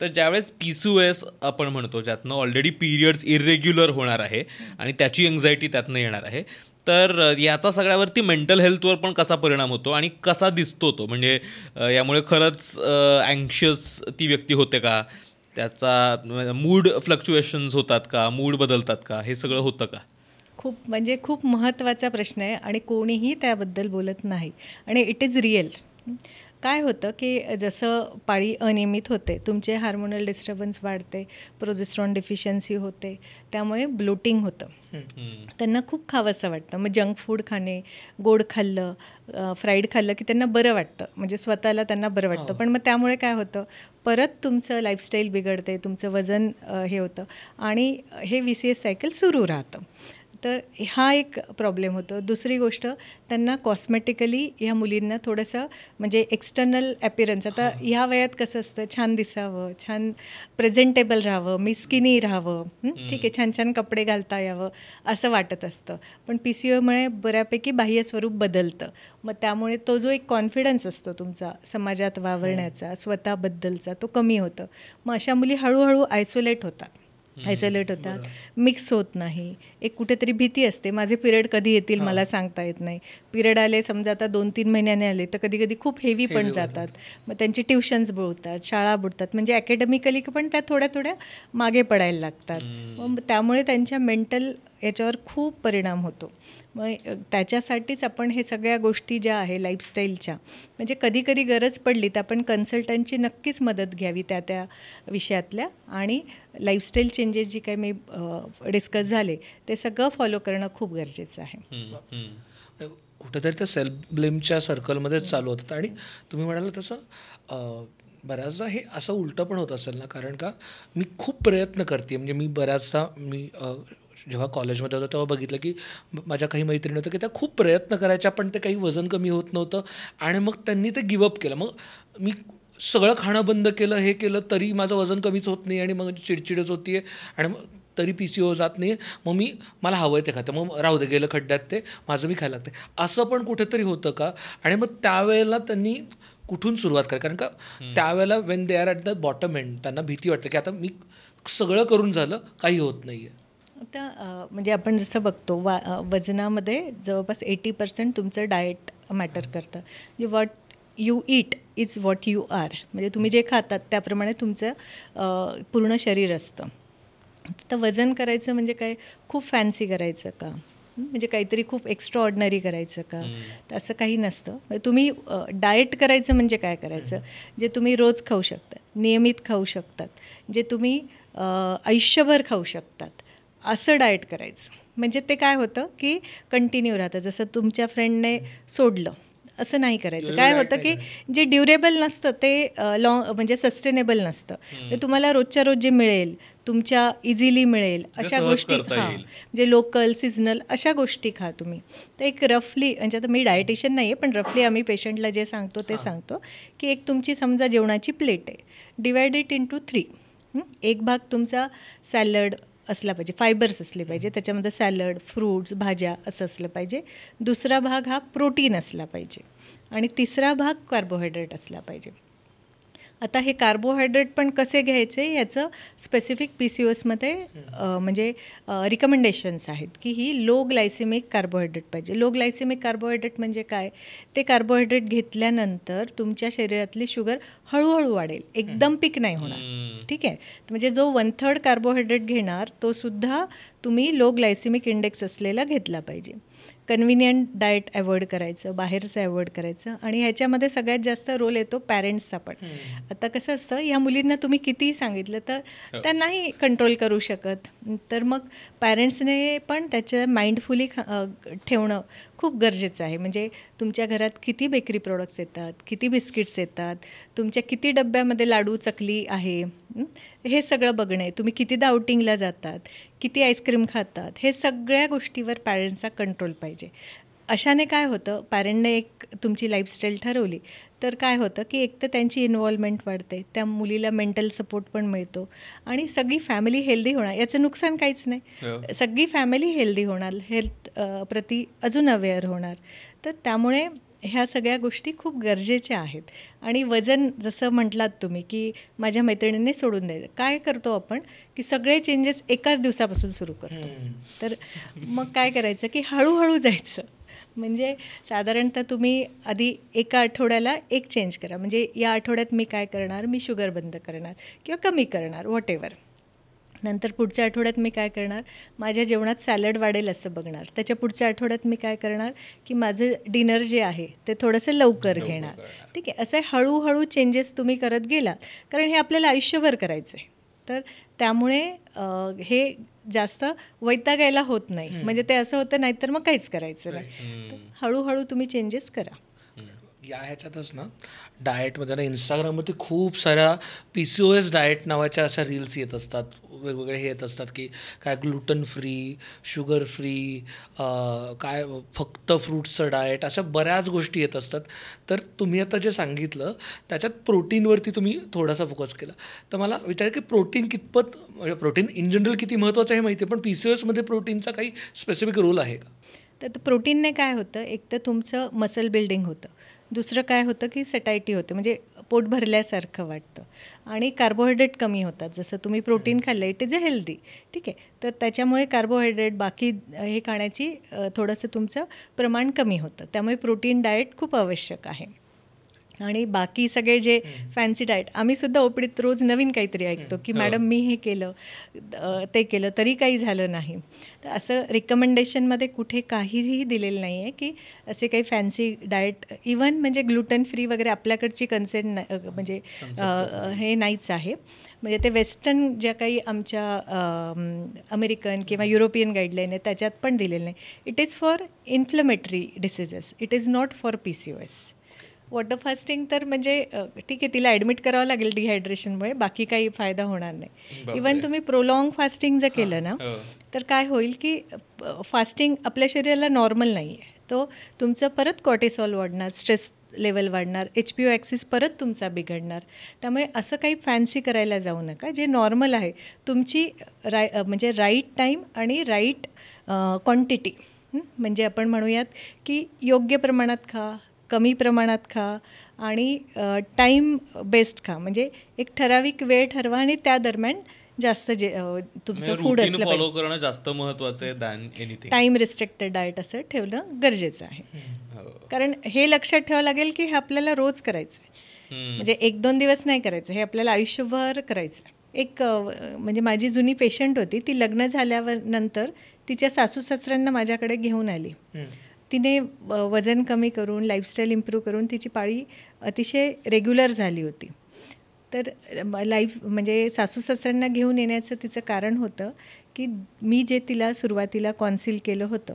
तर ज्यावेळेस PCOS आपण म्हणतो ज्यातनं ऑलरेडी पिरियड्स इरेग्युलर होणार आहे आणि त्याची एन्झायटी त्यातनं येणार आहे, तर याचा सगळ्यावरती मेंटल हेल्थवर पण कसा परिणाम होतो आणि कसा दिसतो तो, म्हणजे यामुळे खरंच अँक्शियस ती व्यक्ती होते का, त्याचा मूड फ्लक्च्युएशन्स होतात का, मूड बदलतात का, हे सगळं होतं का? खूप महत्त्वाचा प्रश्न आहे आणि कोणीही त्याबद्दल बोलत नाही आणि इट इज रिअल. काय होतं की जसं पाळी अनियमित होते, तुमचे हार्मोनल डिस्टर्बन्स वाढते, प्रोजेस्ट्रॉन डिफिशियन्सी होते, त्यामुळे ब्लोटिंग होतं, त्यांना खूप खावंसं वाटतं. मग जंक फूड खाणे, गोड खाल्लं, फ्राईड खाल्लं की त्यांना बरं वाटतं, म्हणजे स्वतःला त्यांना बरं वाटतं. पण मग त्यामुळे काय होतं, परत तुमचं लाईफस्टाईल बिघडते, तुमचं वजन हे होतं आणि हे VCS सायकल सुरू राहतं. तर हा एक प्रॉब्लेम होतो. दुसरी गोष्ट, त्यांना कॉस्मेटिकली ह्या मुलींना थोडंसं म्हणजे एक्सटर्नल ॲपिरन्स, आता ह्या वयात कसं असतं, छान दिसावं, छान प्रेझेंटेबल राहावं, मी स्किनी राहावं, ठीक आहे, छान छान कपडे घालता यावं असं वाटत असतं. पण PCOमुळे बऱ्यापैकी बाह्य स्वरूप बदलतं. मग त्यामुळे तो जो एक कॉन्फिडन्स असतो तुमचा समाजात वावरण्याचा, स्वतःबद्दलचा, तो कमी होतं. मग अशा मुली हळूहळू आयसोलेट होतात, मिक्स होत नाही. एक कुठेतरी भीती असते, माझे पिरियड कधी येतील मला सांगता येत नाही. पिरियड आले समजा आता 2-3 महिन्याने आले तर कधी कधी खूप हेवी पण जातात. मग त्यांची ट्युशन्स बुडतात, शाळा बुडतात, म्हणजे अकॅडमिकली पण त्या थोड्या थोड्या मागे पडायला लागतात. मग त्यामुळे त्यांच्या मेंटल याच्यावर खूप परिणाम होतो. मग त्याच्यासाठीच आपण हे सगळ्या गोष्टी ज्या आहे लाईफस्टाईलच्या, म्हणजे कधी कधी गरज पडली तर आपण कन्सल्टंटची नक्कीच मदत घ्यावी त्या विषयातल्या, आणि लाईफस्टाईल चेंजेस जी काही मी डिस्कस झाले ते सगळं फॉलो करणं खूप गरजेचं आहे. कुठेतरी त्या सेल्फ ब्लेमच्या सर्कलमध्येच चालू होतात. आणि तुम्ही म्हणाला तसं बऱ्याचदा हे असं उलटं पण होत असेल ना, कारण का मी खूप प्रयत्न करते, म्हणजे मी बऱ्याचदा जेव्हा कॉलेजमध्ये होतो तेव्हा बघितलं की माझ्या काही मैत्रिणी होत्या की त्या खूप प्रयत्न करायच्या, पण ते काही वजन कमी होत नव्हतं आणि मग त्यांनी ते गिवअप केलं. मग मी सगळं खाणं बंद केलं, हे केलं, तरी माझं वजन कमीच होत नाही आणि मग चिडचिडच होती आहे आणि मग तरी PCO जात नाही आहे. मग मला हवं आहे ते खातं, मग राहू दे, गेलं खड्ड्यात ते, माझं मी खायला लागते, असं पण कुठेतरी होतं का? आणि मग त्यावेळेला त्यांनी कुठून सुरुवात करा, कारण का त्यावेळेला when they are at the bottom end त्यांना भीती वाटते की आता मी सगळं करून झालं, काही होत नाही आहे. आता म्हणजे आपण जसं बघतो वजनामध्ये जवळपास 80% तुमचं डाएट मॅटर करतं. जे what you eat is what you are, म्हणजे तुम्ही जे खातात त्याप्रमाणे तुमचं पूर्ण शरीर असतं. तर वजन करायचं म्हणजे काय खूप फॅन्सी करायचं का, म्हणजे काहीतरी खूप एक्स्ट्रा ऑर्डिनरी करायचं का, तर असं काही नसतं. तुम्ही डाएट करायचं म्हणजे काय करायचं, जे तुम्ही रोज खाऊ शकतात, नियमित खाऊ शकतात, जे तुम्ही आयुष्यभर खाऊ शकतात, असं डाएट करायचं. म्हणजे ते काय होतं की कंटिन्यू राहतं. जसं तुमच्या फ्रेंडने सोडलं असं नाही करायचं. काय होतं की जे ड्युरेबल नसतं ते म्हणजे सस्टेनेबल नसतं. ते तुम्हाला रोजच्या रोज जे मिळेल, तुमच्या इझिली मिळेल अशा गोष्टी, जे लोकल सिजनल अशा गोष्टी खा तुम्ही. तर एक रफली, म्हणजे आता मी डायटिशियन नाही आहे, पण रफली आम्ही पेशंटला जे सांगतो ते सांगतो की एक तुमची समजा जेवणाची प्लेट आहे, डिवाइड इट इंटू 3. एक भाग तुमचा सॅलड असला पाहिजे, फायबर्स असले पाहिजे, त्याच्यामध्ये सॅलड, फ्रूट्स, भाज्या असं असलं पाहिजे. दुसरा भाग हा प्रोटीन असला पाहिजे आणि तिसरा भाग कार्बोहायड्रेट असला पाहिजे. आता हे कार्बोहायड्रेट पण कसे घ्यायचे याचं स्पेसिफिक PCOSमध्ये म्हणजे रिकमेंडेशन्स आहेत की ही लो ग्लायसेमिक कार्बोहायड्रेट पाहिजे. लो ग्लायसेमिक कार्बोहायड्रेट म्हणजे काय, ते कार्बोहायड्रेट घेतल्यानंतर तुमच्या शरीरातली शुगर हळूहळू वाढेल, एकदम पीक नाही होणार. ठीक आहे, म्हणजे जो 1/3 कार्बोहायड्रेट घेणार तो सुद्धा तुम्ही लो ग्लायसेमिक इंडेक्स असलेला घेतला पाहिजे. कन्व्हिनियंट डाएट अवॉइड करायचं, बाहेरचं अवॉइड करायचं. आणि ह्याच्यामध्ये सगळ्यात जास्त रोल येतो पॅरेंट्सचा पण. आता कसं असतं, ह्या मुलींना तुम्ही कितीही सांगितलं तर त्या नाही कंट्रोल करू शकत, तर मग पॅरेंट्सने पण त्याचं माइंडफुली ठेवणं खूप गरजेचं आहे. म्हणजे तुमच्या घरात किती बेकरी प्रोडक्ट्स येतात, किती बिस्किट्स येतात, तुमच्या किती डब्यामध्ये लाडू चकली आहे, हे सगळं बघणं आहे. तुम्ही कितीदा आउटिंगला जातात, किती आईस्क्रीम खातात, हे सगळ्या गोष्टीवर पॅरेंट्सचा कंट्रोल पाहिजे. अशाने काय होतं, पॅरेंटने एक तुमची लाईफस्टाईल ठरवली तर काय होतं की एक तर त्यांची इन्व्हॉल्वमेंट वाढते, त्या मुलीला मेंटल सपोर्ट पण मिळतो आणि सगळी फॅमिली हेल्दी होणार. याचं नुकसान काहीच नाही, सगळी फॅमिली हेल्दी होणार, हेल्थ प्रती अजून अवेअर होणार. तर त्यामुळे ह्या सगळ्या गोष्टी खूप गरजेच्या आहेत. आणि वजन जसं म्हटलात तुम्ही की माझ्या मैत्रिणींनी सोडून द्यायचं, काय करतो आपण की सगळे चेंजेस एकाच दिवसापासून सुरू करतो. तर मग काय करायचं की हळूहळू जायचं. म्हणजे साधारणतः तुम्ही आधी एका आठवड्याला एक चेंज करा. म्हणजे या आठवड्यात मी काय करणार, मी शुगर बंद करणार किंवा कमी करणार, व्हॉटेवर. नंतर पुढच्या आठवड्यात मी काय करणार, माझ्या जेवणात सॅलड वाढेल असं बघणार. त्याच्या पुढच्या आठवड्यात मी काय करणार की माझं डिनर जे आहे ते थोडंसं लवकर घेणार. ठीक आहे, असे हळूहळू चेंजेस तुम्ही करत गेलात, कारण हे आपल्याला आयुष्यभर करायचं आहे. तर त्यामुळे हे जास्त वैतागायला होत नाही. म्हणजे ते असं होतं, नाहीतर मग काहीच करायचं नाही. तर हळूहळू तुम्ही चेंजेस करा. या ह्याच्यातच ना डाएटमध्ये ना इंस्टाग्रामवरती खूप साऱ्या PCOS डाएट नावाच्या अशा रील्स येत असतात, वेगवेगळे हे येत असतात की काय ग्लुटन फ्री, शुगर फ्री, काय फक्त फ्रूट्सचं डाएट, अशा बऱ्याच गोष्टी येत असतात. तर तुम्ही आता जे सांगितलं त्याच्यात प्रोटीनवरती तुम्ही थोडासा फोकस केला. तर मला विचार की प्रोटीन कितपत, म्हणजे प्रोटीन इन जनरल किती महत्त्वाचं आहे माहिती आहे, पण PCOSमध्ये प्रोटीनचा काही स्पेसिफिक रोल आहे का? तर प्रोटीनने काय होतं, एक तर तुमचं मसल बिल्डिंग होतं, दुसरं काय होतं की सॅटायटी होते, म्हणजे पोट भरल्यासारखं वाटतं, आणि कार्बोहायड्रेट कमी होतात. जसं तुम्ही प्रोटीन खाल्लं, इट इज अ हेल्दी. ठीक आहे, तर त्याच्यामुळे कार्बोहायड्रेट बाकी हे खाण्याची थोडंसं तुमचं प्रमाण कमी होतं. त्यामुळे प्रोटीन डाएट खूप आवश्यक आहे. आणि बाकी सगळे जे फॅन्सी डाएट, आम्हीसुद्धा ओपडीत रोज नवीन काहीतरी ऐकतो की मॅडम मी हे केलं ते केलं तरी काही झालं नाही. तर असं रिकमेंडेशनमध्ये कुठे काहीही दिलेलं नाही आहे की असे काही फॅन्सी डाएट, इवन म्हणजे ग्लुटन फ्री वगैरे आपल्याकडची कन्सेप्ट म्हणजे हे नाहीच आहे. म्हणजे ते वेस्टर्न ज्या काही आमच्या अमेरिकन किंवा युरोपियन गाईडलाईन आहे त्याच्यात पण दिलेलं नाही. It is for inflammatory diseases, it is not for PCOS. Water fasting तर म्हणजे ठीक आहे, तिला ॲडमिट करावं लागेल डिहायड्रेशनमुळे, बाकी काही फायदा होणार नाही. इवन तुम्ही प्रोलॉंग फास्टिंग जर केलं ना तर काय होईल की फास्टिंग आपल्या शरीराला नॉर्मल नाही आहे, तो तुमचं परत कॉर्टिसॉल वाढणार, स्ट्रेस लेवल वाढणार, HPO ॲक्सिस परत तुमचा बिघडणार. त्यामुळे असं काही फॅन्सी करायला जाऊ नका. जे नॉर्मल आहे तुमची म्हणजे राईट टाईम आणि राईट क्वांटिटी, म्हणजे आपण म्हणूयात की योग्य प्रमाणात खा, कमी प्रमाणात खा आणि टाईम बेस्ड खा. म्हणजे एक ठराविक वेळ ठरवा आणि त्या दरम्यान जास्त जे तुमचं फूड असलं फॉलो पाहिजे. करणं जास्त महत्त्वाचं आहे than anything. Time restricted diet असं ठेवणं गरजेचं आहे. कारण हे लक्षात ठेवावं लागेल की हे आपल्याला रोज करायचं आहे, म्हणजे 1-2 दिवस नाही करायचं, हे आपल्याला आयुष्यभर करायचं आहे. एक म्हणजे माझी जुनी पेशंट होती, ती लग्न झाल्यावर नंतर तिच्या सासू सासऱ्यांना माझ्याकडे घेऊन आली. तिने वजन कमी करून, लाईफस्टाईल इम्प्रूव्ह करून तिची पाळी अतिशय रेग्युलर झाली होती. तर म्हणजे सासू सासऱ्यांना घेऊन येण्याचं तिचं कारण होतं की मी जे तिला सुरुवातीला कॉन्सिल केलं होतं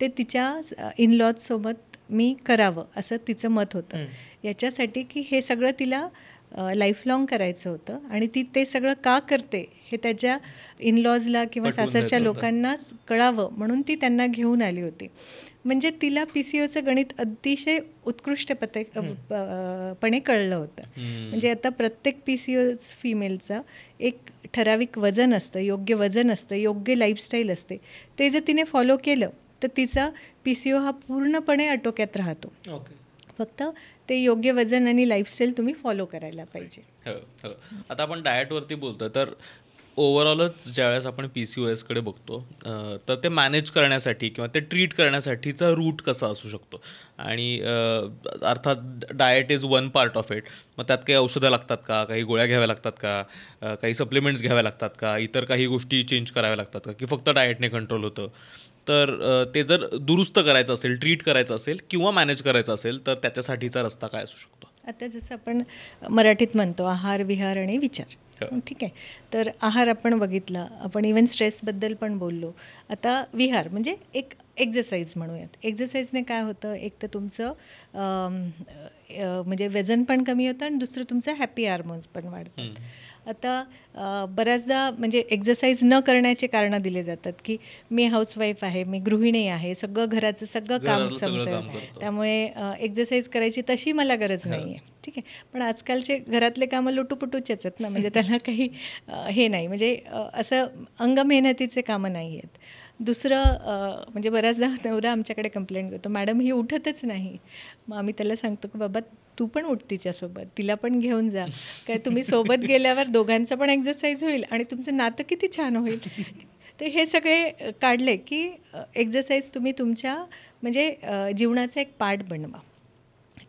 ते तिच्या इनलॉजसोबत मी करावं असं तिचं मत होतं. याच्यासाठी की हे सगळं तिला लाईफलाँग करायचं होतं आणि ती ते सगळं का करते हे त्याच्या इनलॉजला किंवा सासरच्या लोकांना कळावं म्हणून ती त्यांना घेऊन आली होती. म्हणजे तिला PCOचं गणित अतिशय उत्कृष्टपणे कळलं होतं. म्हणजे आता प्रत्येक PCOS फिमेलचं एक ठराविक वजन असतं, योग्य वजन असतं, योग्य लाईफस्टाईल असते. ते जर तिने फॉलो केलं तर तिचा PCO हा पूर्णपणे आटोक्यात राहतो. फक्त ते योग्य वजन आणि लाईफस्टाईल तुम्ही फॉलो करायला पाहिजे. हो. आता आपण डाएटवरती बोलतो, तर ओव्हरऑलच ज्यावेळेस आपण PCOSकडे बघतो तर ते मॅनेज करण्यासाठी किंवा ते ट्रीट करण्यासाठीचा रूट कसा असू शकतो. आणि अर्थात diet is one part of it. मग त्यात काही औषधं लागतात का, काही गोळ्या घ्याव्या लागतात का, काही सप्लिमेंट्स घ्याव्या लागतात का, इतर काही गोष्टी चेंज कराव्या लागतात का, की फक्त डाएटने कंट्रोल होतं. तर ते जर दुरुस्त करायचं असेल, ट्रीट करायचं असेल किंवा मॅनेज करायचं असेल तर त्याच्यासाठीचा रस्ता काय असू शकतो? आता जसं आपण मराठीत म्हणतो आहार, विहार आणि विचार. ठीक आहे, तर आहार आपण बघितला, आपण इवन स्ट्रेसबद्दल पण बोललो. आता विहार म्हणजे एक एक्झरसाईज म्हणूयात. एक्झरसाईजने काय होतं, एक तर तुमचं म्हणजे वजन पण कमी होतं आणि दुसरं तुमचं हॅपी हार्मोन्स पण वाढतात. आता बऱ्याचदा म्हणजे एक्झरसाईज न करण्याचे कारणं दिले जातात की मी हाऊसवाईफ आहे, मी गृहिणी आहे, सगळं घराचं सगळं काम घरातलं सगळं काम जमतं, करतो. त्यामुळे एक्झरसाईज करायची तशी मला गरज नाही आहे. ठीक आहे, पण आजकालचे घरातले कामं लुटूपुटूचेच आहेत ना, म्हणजे त्याला काही हे नाही, म्हणजे असं अंगमेहनतीचे कामं नाही आहेत. दुसरं म्हणजे बऱ्याचदा नवरा आमच्याकडे कंप्लेंट करतो, मॅडम ही उठतच नाही. मग आम्ही त्याला सांगतो की बाबा तू पण उठ तिच्यासोबत, तिला पण घेऊन जा, काय तुम्ही सोबत गेल्यावर दोघांचं पण एक्झरसाईज होईल आणि तुमचं नातं किती छान होईल. तर हे सगळे काढले की एक्झरसाईज तुम्ही तुमच्या म्हणजे जीवनाचा एक पार्ट बनवा.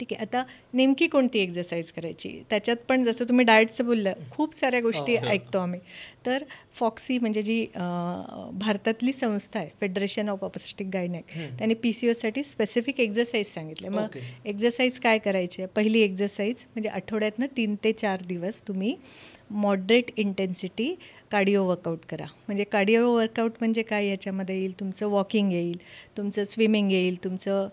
ठीक आहे, आता नेमकी कोणती एक्झरसाईज करायची, त्याच्यात पण जसं तुम्ही डाएटचं बोललं, खूप साऱ्या गोष्टी ऐकतो आम्ही. तर फॉक्सी म्हणजे जी भारतातली संस्था आहे, फेडरेशन ऑफ ऑबस्टेटिक गायनेक, त्यांनी PCOSसाठी स्पेसिफिक एक्झरसाईज सांगितले. मग एक्झरसाईज काय करायची आहे, पहिली एक्झरसाईज म्हणजे आठवड्यातनं 3 ते 4 दिवस तुम्ही मॉडरेट इंटेन्सिटी कार्डिओ वर्कआउट करा. म्हणजे कार्डिओ वर्कआउट म्हणजे काय, याच्यामध्ये येईल तुमचं वॉकिंग येईल, तुमचं स्विमिंग येईल, तुमचं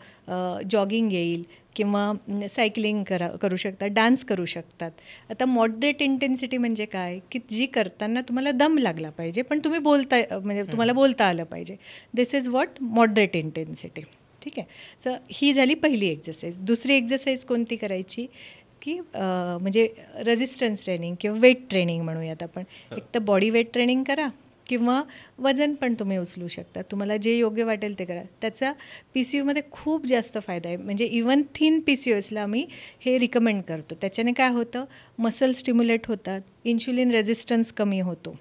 जॉगिंग येईल, किंवा सायकलिंग करू शकता, डान्स करू शकतात. आता मॉडरेट इंटेन्सिटी म्हणजे काय, की जी करताना तुम्हाला दम लागला पाहिजे पण तुम्ही म्हणजे तुम्हाला बोलता आलं पाहिजे. दिस इज व्हॉट मॉडरेट इंटेन्सिटी. ठीक आहे, सो ही झाली पहिली एक्झरसाईज. दुसरी एक्झरसाईज कोणती करायची की म्हणजे रेझिस्टन्स ट्रेनिंग किंवा वेट ट्रेनिंग म्हणूयात आपण. एक तर बॉडी वेट ट्रेनिंग करा किंवा वजन पण तुम्ही उचलू शकता, तुम्हाला जे योग्य वाटेल ते करा. त्याचा PCOमध्ये खूप जास्त फायदा आहे, म्हणजे इवन थिन PCOSला आम्ही हे रिकमेंड करतो. त्याच्याने काय होतं, मसल स्टिम्युलेट होतात, इन्शुलिन रेझिस्टन्स कमी होतो.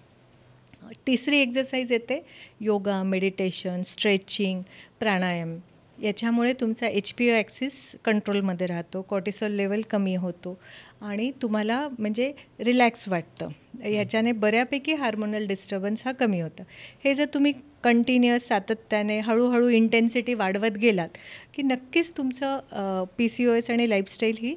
तिसरी एक्झरसाईज येते योगा, मेडिटेशन, स्ट्रेचिंग, प्राणायाम. याच्यामुळे तुमचा HPO ॲक्सिस कंट्रोलमध्ये राहतो, कॉर्टिसॉल लेवल कमी होतो आणि तुम्हाला म्हणजे रिलॅक्स वाटतं. याच्याने बऱ्यापैकी हार्मोनल डिस्टर्बन्स हा कमी होतं. हे जर तुम्ही कंटिन्युअस सातत्याने हळूहळू इंटेन्सिटी वाढवत गेलात की नक्कीच तुमचं PCOS आणि लाईफस्टाईल ही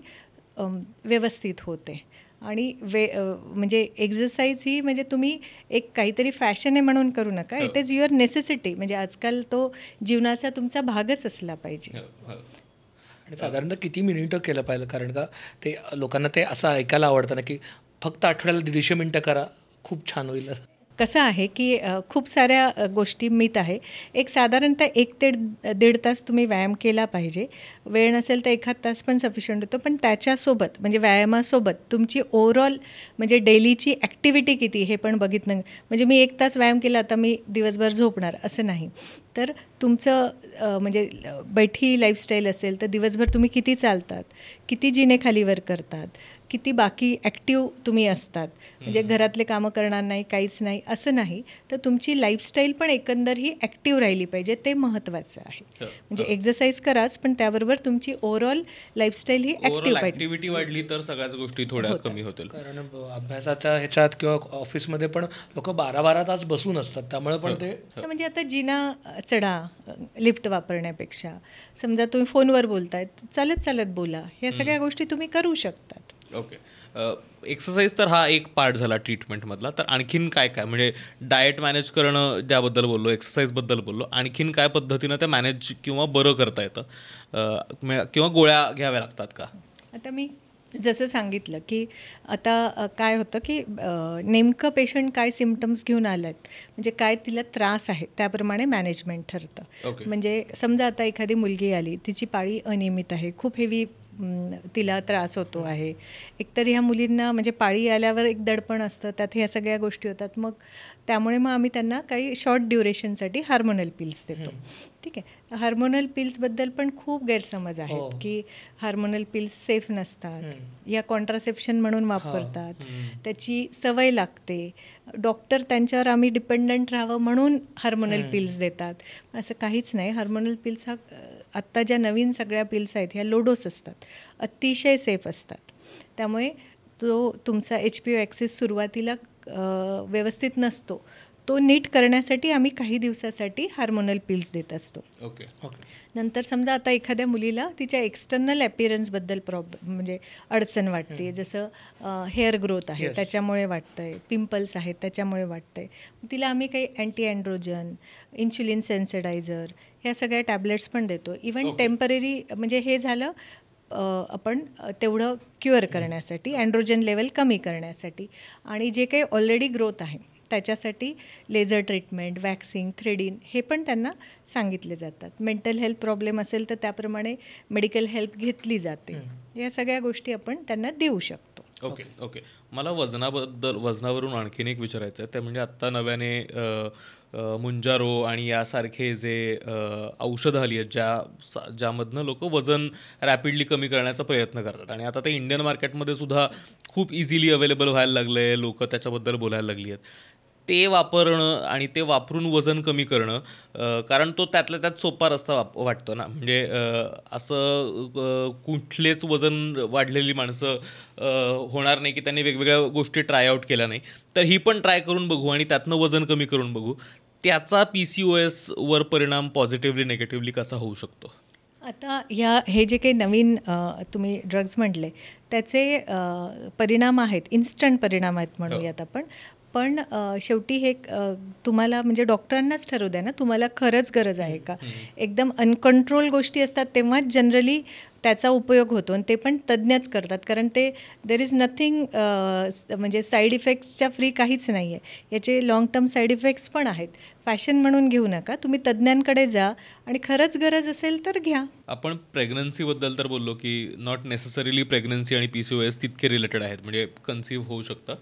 व्यवस्थित होते. आणि म्हणजे एक्झरसाईज ही म्हणजे तुम्ही एक काहीतरी फॅशन आहे म्हणून करू नका, इट इज युअर नेसेसिटी. म्हणजे आजकाल तो जीवनाचा तुमचा भागच असला पाहिजे. आणि साधारणतः किती मिनिटं केलं पाहिजे, कारण का ते लोकांना ते असं ऐकायला आवडतं ना की फक्त आठवड्याला 150 मिनिटं करा, खूप छान होईल. कसं आहे की खूप साऱ्या गोष्टी मिथ आहे. एक साधारणतः 1 ते 1.5 तास तुम्ही व्यायाम केला पाहिजे. वेळ नसेल तर 1 तास पण सफिशियंट होतं, पण त्याच्यासोबत म्हणजे व्यायामासोबत तुमची ओव्हरऑल म्हणजे डेलीची ॲक्टिव्हिटी किती हे पण बघितलं. म्हणजे मी 1 तास व्यायाम केला आता मी दिवसभर झोपणार असं नाही. तर तुमचं म्हणजे बैठी लाईफस्टाईल असेल तर दिवसभर तुम्ही किती चालतात, किती जिने खालीवर करतात, किती बाकी ॲक्टिव्ह तुम्ही असतात, म्हणजे घरातले कामं करणार नाही, काहीच नाही असं नाही. तर तुमची लाईफस्टाईल पण एकंदर ही ॲक्टिव्ह राहिली पाहिजे, ते महत्त्वाचं आहे. म्हणजे एक्झरसाईज कराच पण त्याबरोबर तुमची ओव्हरऑल लाईफस्टाईल ही ॲक्टिव्ह पाहिजे. ॲक्टिव्हिटी वाढली तर सगळ्याच गोष्टी थोड्या कमी होतील. कारण अभ्यासाच्या ह्याच्यात किंवा ऑफिसमध्ये पण लोक 12-12 तास बसून असतात, त्यामुळे पण ते म्हणजे आता जिना चढा लिफ्ट वापरण्यापेक्षा, समजा तुम्ही फोनवर बोलतायत, चालत चालत बोला, ह्या सगळ्या गोष्टी तुम्ही करू शकतात. ओके, एक्सरसाइज तर हा एक पार्ट झाला ट्रीटमेंटमधला. तर आणखीन काय काय म्हणजे डाएट मॅनेज करणं त्याबद्दल बोललो, एक्सरसाइजबद्दल बोललो, आणखीन काय पद्धतीनं ते मॅनेज किंवा बरं करता येतं किंवा गोळ्या घ्याव्या लागतात का? आता मी जसं सांगितलं की आता काय होतं की नेमकं पेशंट काय सिम्पटम्स घेऊन आलेत, म्हणजे काय तिला त्रास आहे त्याप्रमाणे मॅनेजमेंट ठरतं. म्हणजे समजा आता एखादी मुलगी आली, तिची पाळी अनियमित आहे, खूप हेवी तिला त्रास होतो आहे. एकतर ह्या मुलींना म्हणजे पाळी आल्यावर एक दडपण असतं, त्यात ह्या सगळ्या गोष्टी होतात. मग त्यामुळे मग आम्ही त्यांना काही शॉर्ट ड्युरेशनसाठी हार्मोनल पिल्स देतो. ठीक आहे, हार्मोनल पिल्सबद्दल पण खूप गैरसमज आहेत की हार्मोनल पिल्स सेफ नसतात, या कॉन्ट्रासेप्शन म्हणून वापरतात, त्याची सवय लागते, डॉक्टर त्यांच्यावर आम्ही डिपेंडंट राहावं म्हणून हार्मोनल पिल्स देतात. असं काहीच नाही. हार्मोनल पिल्स हा आत्ता ज्या नवीन सगळ्या पिल्स आहेत ह्या लो डोस असतात, अतिशय सेफ असतात. त्यामुळे तो तुमचा HPO ॲक्सिस सुरुवातीला व्यवस्थित नसतो, तो नीट करण्यासाठी आम्ही काही दिवसासाठी हार्मोनल पिल्स देत असतो. ओके. नंतर समजा आता एखाद्या मुलीला तिच्या एक्सटर्नल ॲपिरन्सबद्दल म्हणजे अडचण वाटते, जसं हेअर ग्रोथ आहे त्याच्यामुळे वाटतंय, पिंपल्स आहेत त्याच्यामुळे वाटतंय, तिला आम्ही काही अँटी अँड्रोजन, इन्शुलिन सेन्सिडायझर ह्या सगळ्या टॅबलेट्स पण देतो. इवन टेम्पररी म्हणजे हे झालं आपण तेवढं क्युअर करण्यासाठी, अँड्रोजन लेवल कमी करण्यासाठी, आणि जे काही ऑलरेडी ग्रोथ आहे त्याच्यासाठी लेझर ट्रीटमेंट, वॅक्सिंग, थ्रेडिंग हे पण त्यांना सांगितले जातात. मेंटल हेल्थ प्रॉब्लेम असेल तर त्याप्रमाणे मेडिकल हेल्प घेतली जाते. या सगळ्या गोष्टी आपण त्यांना देऊ शकतो. ओके. मला वजनावरून आणखीन एक विचारायचं आहे. ते म्हणजे आत्ता नव्याने मुंजारो आणि यासारखे जे औषधं आली आहेत ज्यामधनं लोक वजन रॅपिडली कमी करण्याचा प्रयत्न करतात, आणि आता ते इंडियन मार्केटमध्ये सुद्धा खूप इझिली अवेलेबल व्हायला लागलं आहे, लोक त्याच्याबद्दल बोलायला लागली आहेत. ते वापरणं आणि ते वापरून वजन कमी करणं, कारण तो त्यातल्या त्यात सोपा रस्ता वाटतो ना. म्हणजे असं कुठलेच वजन वाढलेली माणसं होणार नाही की त्यांनी वेगवेगळ्या गोष्टी ट्रायआउट केल्या नाही. तर ही पण ट्राय करून बघू आणि त्यातनं वजन कमी करून बघू. त्याचा PCOS वर परिणाम पॉझिटिव्हली निगेटिव्हली कसा होऊ शकतो? आता हे जे काही नवीन तुम्ही ड्रग्ज म्हटले त्याचे परिणाम आहेत, इन्स्टंट परिणाम आहेत म्हणूयात आपण. पण शेवटी हे तुम्हाला म्हणजे डॉक्टरांनाच ठरवू द्या ना, तुम्हाला खरंच गरज आहे का. एकदम अनकंट्रोल गोष्टी असतात तेव्हाच जनरली त्याचा उपयोग होतो, आणि ते पण तज्ज्ञच करतात, कारण ते देर इज नथिंग म्हणजे साईड इफेक्ट्सच्या फ्री काहीच नाही आहे. याचे लाँग टर्म साईड इफेक्ट्स पण आहेत. फॅशन म्हणून घेऊ नका, तुम्ही तज्ज्ञांकडे जा आणि खरंच गरज असेल तर घ्या. आपण प्रेग्नन्सीबद्दल तर बोललो की नॉट नेसेसरीली प्रेग्नन्सी आणि PCOS तितके रिलेटेड आहेत, म्हणजे कन्सिव्ह होऊ शकतं.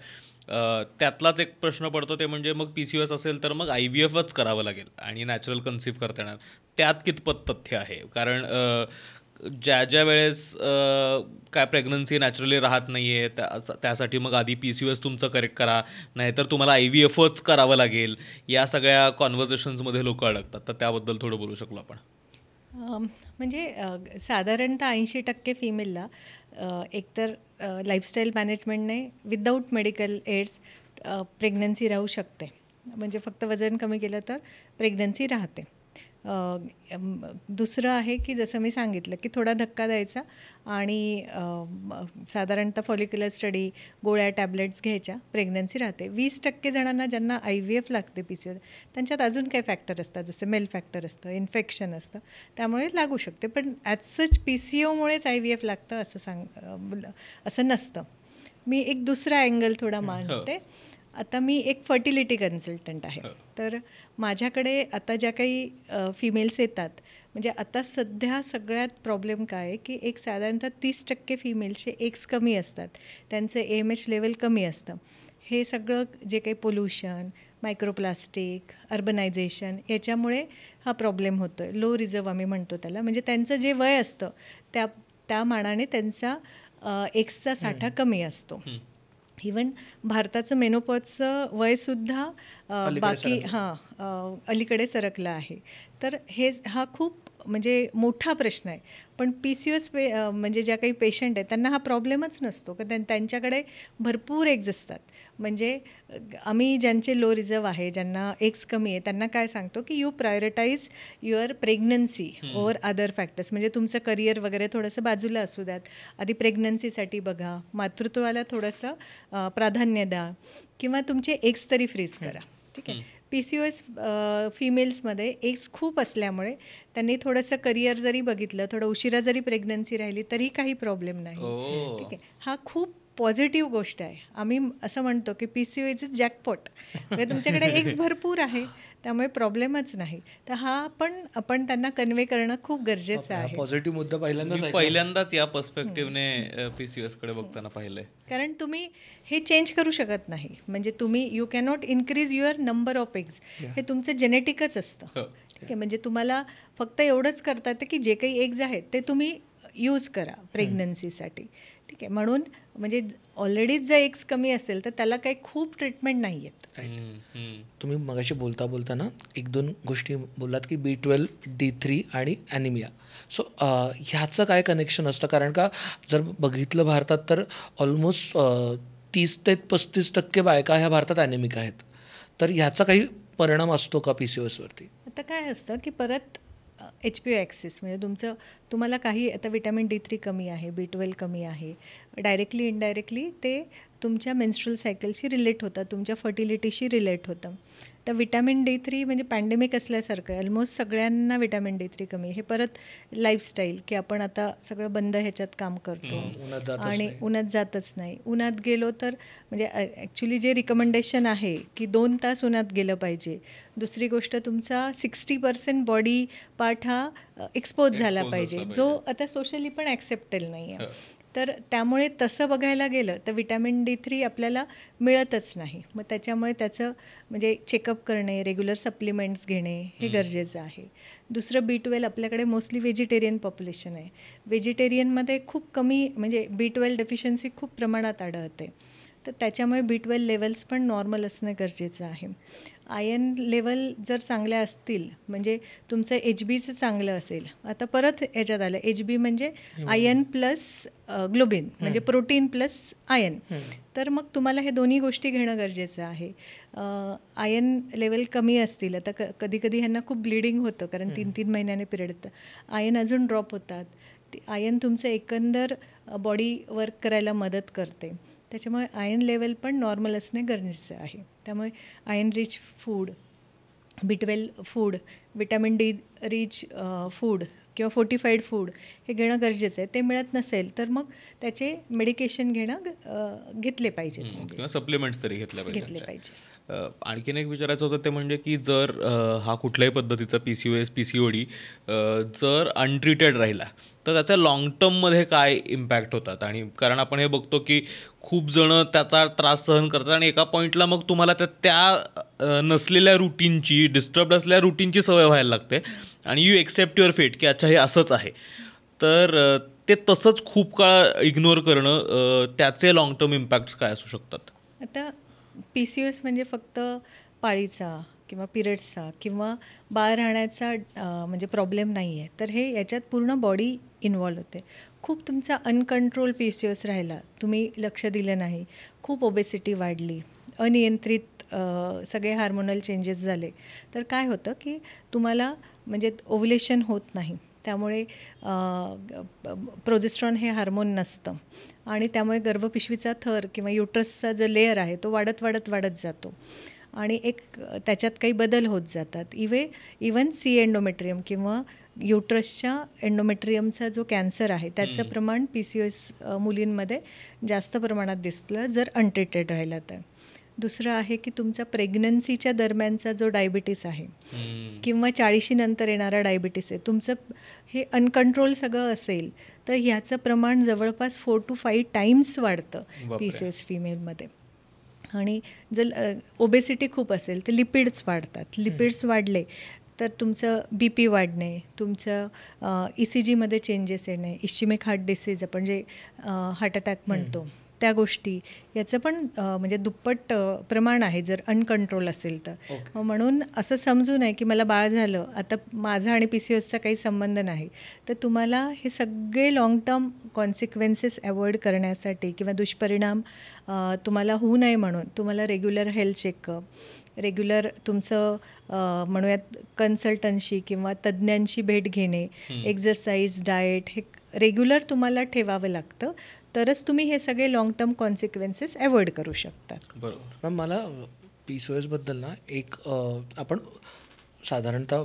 त्यातलाच एक प्रश्न पडतो, ते म्हणजे मग PCOS असेल तर मग IVFच करावं लागेल आणि नॅचरल कन्सिव्ह करता येणार. त्यात कितपत तथ्य आहे? कारण ज्या वेळेस काय प्रेग्नन्सी नॅचरली राहत नाही आहे त्यासाठी मग आधी PCOS तुमचं करेक्ट करा, नाहीतर तुम्हाला IVFच करावं लागेल, या सगळ्या कॉन्व्हर्सेशन्समध्ये लोक अडकतात. तर त्याबद्दल थोडं बोलू शकलो आपण. म्हणजे साधारणतः 80% फिमेलला एकतर लाईफस्टाईल मॅनेजमेंटने विदाऊट मेडिकल एड्स प्रेग्नन्सी राहू शकते. म्हणजे फक्त वजन कमी केलं तर प्रेग्नन्सी राहते. दुसरं आहे की जसं मी सांगितलं की थोडा धक्का द्यायचा आणि साधारणतः फॉलिक्युलर स्टडी, गोळ्या, टॅबलेट्स घ्यायच्या, प्रेग्नन्सी राहते. 20% जणांना ज्यांना IVF लागते PCOS, त्यांच्यात अजून काही फॅक्टर असतात, जसे मेल फॅक्टर असतं, इन्फेक्शन असतं, त्यामुळे लागू शकते. पण ॲज सच PCOमुळेच IVF लागतं असं नसतं. मी एक दुसरा अँगल थोडा मांडते. आता मी एक फर्टिलिटी कन्सल्टंट आहे, तर माझ्याकडे आता ज्या काही फिमेल्स येतात, म्हणजे आता सध्या सगळ्यात प्रॉब्लेम काय आहे की एक साधारणतः 30% फिमेल्सचे एग्स कमी असतात, त्यांचं AMH लेवल कमी असतं. हे सगळं जे काही पोल्युशन, मायक्रोप्लास्टिक, अर्बनायझेशन याच्यामुळे हा प्रॉब्लेम होतो आहे. लो रिझर्व आम्ही म्हणतो त्याला, म्हणजे त्यांचं जे वय असतं त्या मानाने त्यांचा एग्सचा साठा कमी असतो. इवन भारताचं मेनोपॉजचं वयसुद्धा बाकी अलीकडे सरकलं आहे. तर हा खूप म्हणजे मोठा प्रश्न आहे. पण PCOS म्हणजे ज्या काही पेशंट आहेत त्यांना हा प्रॉब्लेमच नसतो, कारण त्यांच्याकडे भरपूर एग्ज असतात. म्हणजे आम्ही ज्यांचे लो रिझर्व आहे, ज्यांना एग्स कमी आहे, त्यांना काय सांगतो की you prioritise your pregnancy over other factors. म्हणजे तुमचं करिअर वगैरे थोडंसं बाजूला असू द्यात, आधी प्रेग्नन्सीसाठी बघा, मातृत्वाला थोडंसं प्राधान्य द्या, किंवा तुमचे एग्स तरी फ्रीज करा. ठीक आहे. PCOS फिमेल्समध्ये एग्स खूप असल्यामुळे त्यांनी थोडंसं करिअर जरी बघितलं, थोडं उशिरा जरी प्रेग्नन्सी राहिली तरी काही प्रॉब्लेम नाही. ठीक आहे. हा खूप पॉझिटिव्ह गोष्ट आहे. आम्ही असं म्हणतो की PCOS इज जॅकपॉट, म्हणजे तुमच्याकडे एग्स भरपूर आहे, त्यामुळे प्रॉब्लेमच नाही. तर हा पण आपण त्यांना कन्वे करणं खूप गरजेचं आहे. पॉझिटिव्ह मुद्दा पहिल्यांदाच या पर्स्पेक्टिव्हने PCOS कडे बघताना पाहिलंय. कारण तुम्ही हे चेंज करू शकत नाही. म्हणजे तुम्ही you cannot increase your number of eggs, हे तुमचं जेनेटिकच असतं. ठीक आहे. म्हणजे तुम्हाला फक्त एवढंच करता येतं की जे काही एग्ज आहेत ते तुम्ही यूज करा प्रेग्नन्सीसाठी. ठीक आहे. म्हणून म्हणजे ऑलरेडीच जर एग्स कमी असेल तर त्याला काही खूप ट्रीटमेंट नाही आहेत. तुम्ही मगाशी बोलता ना 1-2 गोष्टी बोललात की B12, D3 आणि ॲनिमिया. सो ह्याचं काय कनेक्शन असतं? कारण का जर बघितलं भारतात तर ऑलमोस्ट 30 ते 35% बायका ह्या भारतात ॲनिमिक आहेत. तर ह्याचा काही परिणाम असतो का PCOS वरती? आता काय असतं की परत HPO ॲक्सिस, म्हणजे तुम्हाला काही आता विटॅमिन D3 कमी आहे, B12 कमी आहे, डायरेक्टली इनडायरेक्टली ते तुमच्या मेन्स्ट्रुअल सायकलशी रिलेट होतात, तुमच्या फर्टिलिटीशी रिलेट होतं. तर विटॅमिन D3 म्हणजे पॅन्डेमिक असल्यासारखं आहे. ऑलमोस्ट सगळ्यांना विटॅमिन D3 कमी. हे परत लाईफस्टाईल की आपण आता सगळं बंद ह्याच्यात काम करतो आणि उन्हात जातच नाही. उन्हात गेलो तर म्हणजे ॲक्च्युली जे रिकमेंडेशन आहे की 2 तास उन्हात गेलं पाहिजे. दुसरी गोष्ट तुमचा 60% बॉडी पार्ट हा एक्सपोज झाला पाहिजे, जो आता सोशली पण ॲक्सेप्टेबल नाही आहे. तर त्यामुळे तसं बघायला गेलं तर विटॅमिन D3 आपल्याला मिळतच नाही. मग त्याच्यामुळे त्याचं म्हणजे चेकअप करणे, रेग्युलर सप्लिमेंट्स घेणे हे गरजेचं आहे. दुसरं B12 आपल्याकडे मोस्टली व्हेजिटेरियन पॉप्युलेशन आहे. व्हेजिटेरियनमध्ये खूप कमी म्हणजे B12 डेफिशियन्सी खूप प्रमाणात आढळते. तर त्याच्यामुळे B12 लेवल्स पण नॉर्मल असणं गरजेचं आहे. आयर्न लेवल जर चांगल्या असतील म्हणजे तुमचं HBचं चांगलं असेल. आता परत ह्याच्यात आलं HB म्हणजे आयर्न प्लस ग्लोबिन म्हणजे प्रोटीन प्लस आयर्न. तर मग तुम्हाला हे दोन्ही गोष्टी घेणं गरजेचं आहे. आयर्न लेवल कमी असतील आता कधी कधी ह्यांना खूप ब्लिडिंग होतं कारण 3-3 महिन्याने पिरियड येतं. आयर्न अजून ड्रॉप होतात. आयर्न तुमचं एकंदर बॉडी वर्क करायला मदत करते. त्याच्यामुळे आयर्न लेवल पण नॉर्मल असणे गरजेचं आहे. त्यामुळे iron rich food, B12 food, vitamin D rich food किंवा फोर्टिफाईड फूड हे घेणं गरजेचं आहे. ते मिळत नसेल तर मग त्याचे मेडिकेशन घेतले पाहिजे किंवा सप्लिमेंट्स तरी घेतले पाहिजे. आणखीन एक विचारायचं होतं ते म्हणजे की जर हा कुठल्याही पद्धतीचा PCOS PCOD जर अनट्रीटेड राहिला तर त्याचा लाँग टर्ममध्ये काय इम्पॅक्ट होतात. आणि कारण आपण हे बघतो की खूप जणं त्याचा त्रास सहन करतात आणि एका पॉईंटला मग तुम्हाला त्या नसलेल्या रुटीनची, डिस्टर्ब असलेल्या रुटीनची सवय व्हायला लागते आणि यू एक्सेप्ट युअर फेट की अच्छा हे असंच आहे. तर ते तसंच खूप काळ इग्नोर करणं, त्याचे लाँग टर्म इम्पॅक्ट्स काय असू शकतात. आता PCOS म्हणजे फक्त पाळीचा किंवा पिरियड्सचा किंवा बाळ राहण्याचा म्हणजे प्रॉब्लेम नाही आहे. तर हे याच्यात पूर्ण बॉडी इन्वॉल्व होते. खूप तुमचा अनकंट्रोल PCOS राहिला, तुम्ही लक्ष दिलं नाही, खूप ओबेसिटी वाढली, अनियंत्रित सगळे हार्मोनल चेंजेस झाले तर काय होतं की तुम्हाला म्हणजे ओव्युलेशन होत नाही. त्यामुळे प्रोजेस्ट्रॉन हे हार्मोन नसतं आणि त्यामुळे गर्भपिशवीचा थर किंवा युट्रसचा जो लेअर आहे तो वाढत जातो आणि एक त्याच्यात काही बदल होत जातात. इवन C एंडोमेट्रियम किंवा युट्रसच्या एंडोमेट्रियमचा जो कॅन्सर आहे त्याचं प्रमाण PCOS मुलींमध्ये जास्त प्रमाणात दिसलं जर अनट्रीटेड राहिला तर. दुसरं आहे की तुमचा प्रेग्नन्सीच्या दरम्यानचा जो डायबिटीस आहे किंवा 40 नंतर येणारा डायबिटीस आहे, तुमचं हे अनकंट्रोल सगळं असेल तर ह्याचं प्रमाण जवळपास 4 to 5 टाईम्स वाढतं PCOS फिमेलमध्ये. आणि जर ओबेसिटी खूप असेल तर लिपिड्स वाढतात. लिपिड्स वाढले तर तुमचं BP वाढणे, तुमचं ECGमध्ये चेंजेस येणे, इश्चिमिक हार्ट डिसीज आपण जे हार्ट अटॅक म्हणतो त्या गोष्टी याचं पण म्हणजे दुप्पट प्रमाण आहे जर अनकंट्रोल असेल तर. म्हणून असं समजू नये की मला बाळ झालं आता माझा आणि PCOSचा काही संबंध नाही. तर तुम्हाला हे सगळे लाँग टर्म कॉन्सिक्वेन्सेस अवॉइड करण्यासाठी किंवा दुष्परिणाम तुम्हाला होऊ नये म्हणून तुम्हाला रेग्युलर हेल्थ चेकअप, रेग्युलर तुमचं म्हणूयात कन्सल्टन्सी किंवा तज्ज्ञांची भेट घेणे, एक्झरसाइज, डाएट हे रेग्युलर तुम्हाला ठेवावं लागतं. तरच तुम्ही हे सगळे लाँग टर्म कॉन्सिक्वेन्सेस अवॉइड करू शकता. बरोबर. मॅम मला PCOSबद्दल ना एक आपण साधारणतः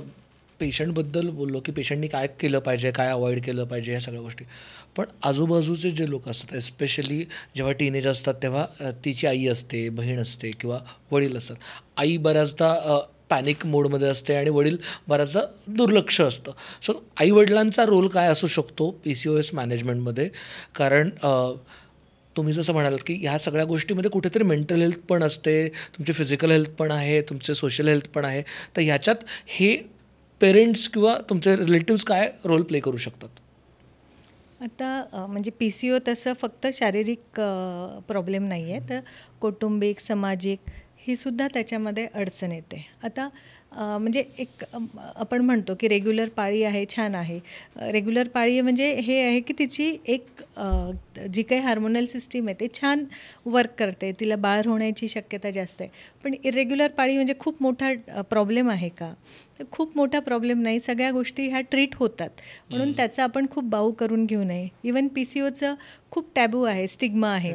पेशंटबद्दल बोललो की पेशंटनी काय केलं पाहिजे, काय अवॉइड केलं पाहिजे ह्या सगळ्या गोष्टी. पण आजूबाजूचे जे लोक असतात एस्पेशली जेव्हा टीनेज असतात तेव्हा तिची आई असते, बहीण असते किंवा वडील असतात. आई बऱ्याचदा पॅनिक मोडमध्ये असते आणि वडील बऱ्याचदा दुर्लक्ष असतं. सो आईवडिलांचा रोल काय असू शकतो PCOS मॅनेजमेंटमध्ये. कारण तुम्ही जसं म्हणालात की ह्या सगळ्या गोष्टीमध्ये कुठेतरी मेंटल हेल्थ पण असते, तुमची फिजिकल हेल्थ पण आहे, तुमचे सोशल हेल्थ पण आहे. तर ह्याच्यात हे पेरेंट्स किंवा तुमचे रिलेटिव्स काय रोल प्ले करू शकतात. आता म्हणजे PCO तसं फक्त शारीरिक प्रॉब्लेम नाही आहे तर कौटुंबिक, सामाजिक ही सुद्धा त्याच्यामध्ये अडचण येते. आता म्हणजे एक आपण म्हणतो की रेग्युलर पाळी आहे, छान आहे. रेग्युलर पाळी म्हणजे हे आहे की तिची एक जी काही हार्मोनल सिस्टीम आहे ते छान वर्क करते, तिला बाळ होण्याची शक्यता जास्त आहे. पण इरेग्युलर पाळी म्हणजे खूप मोठा प्रॉब्लेम आहे का, तर खूप मोठा प्रॉब्लेम नाही. सगळ्या गोष्टी ह्या ट्रीट होतात म्हणून त्याचा आपण खूप बाऊ करून घेऊ नये. इवन PCOचं खूप टॅबू आहे, स्टिग्मा आहे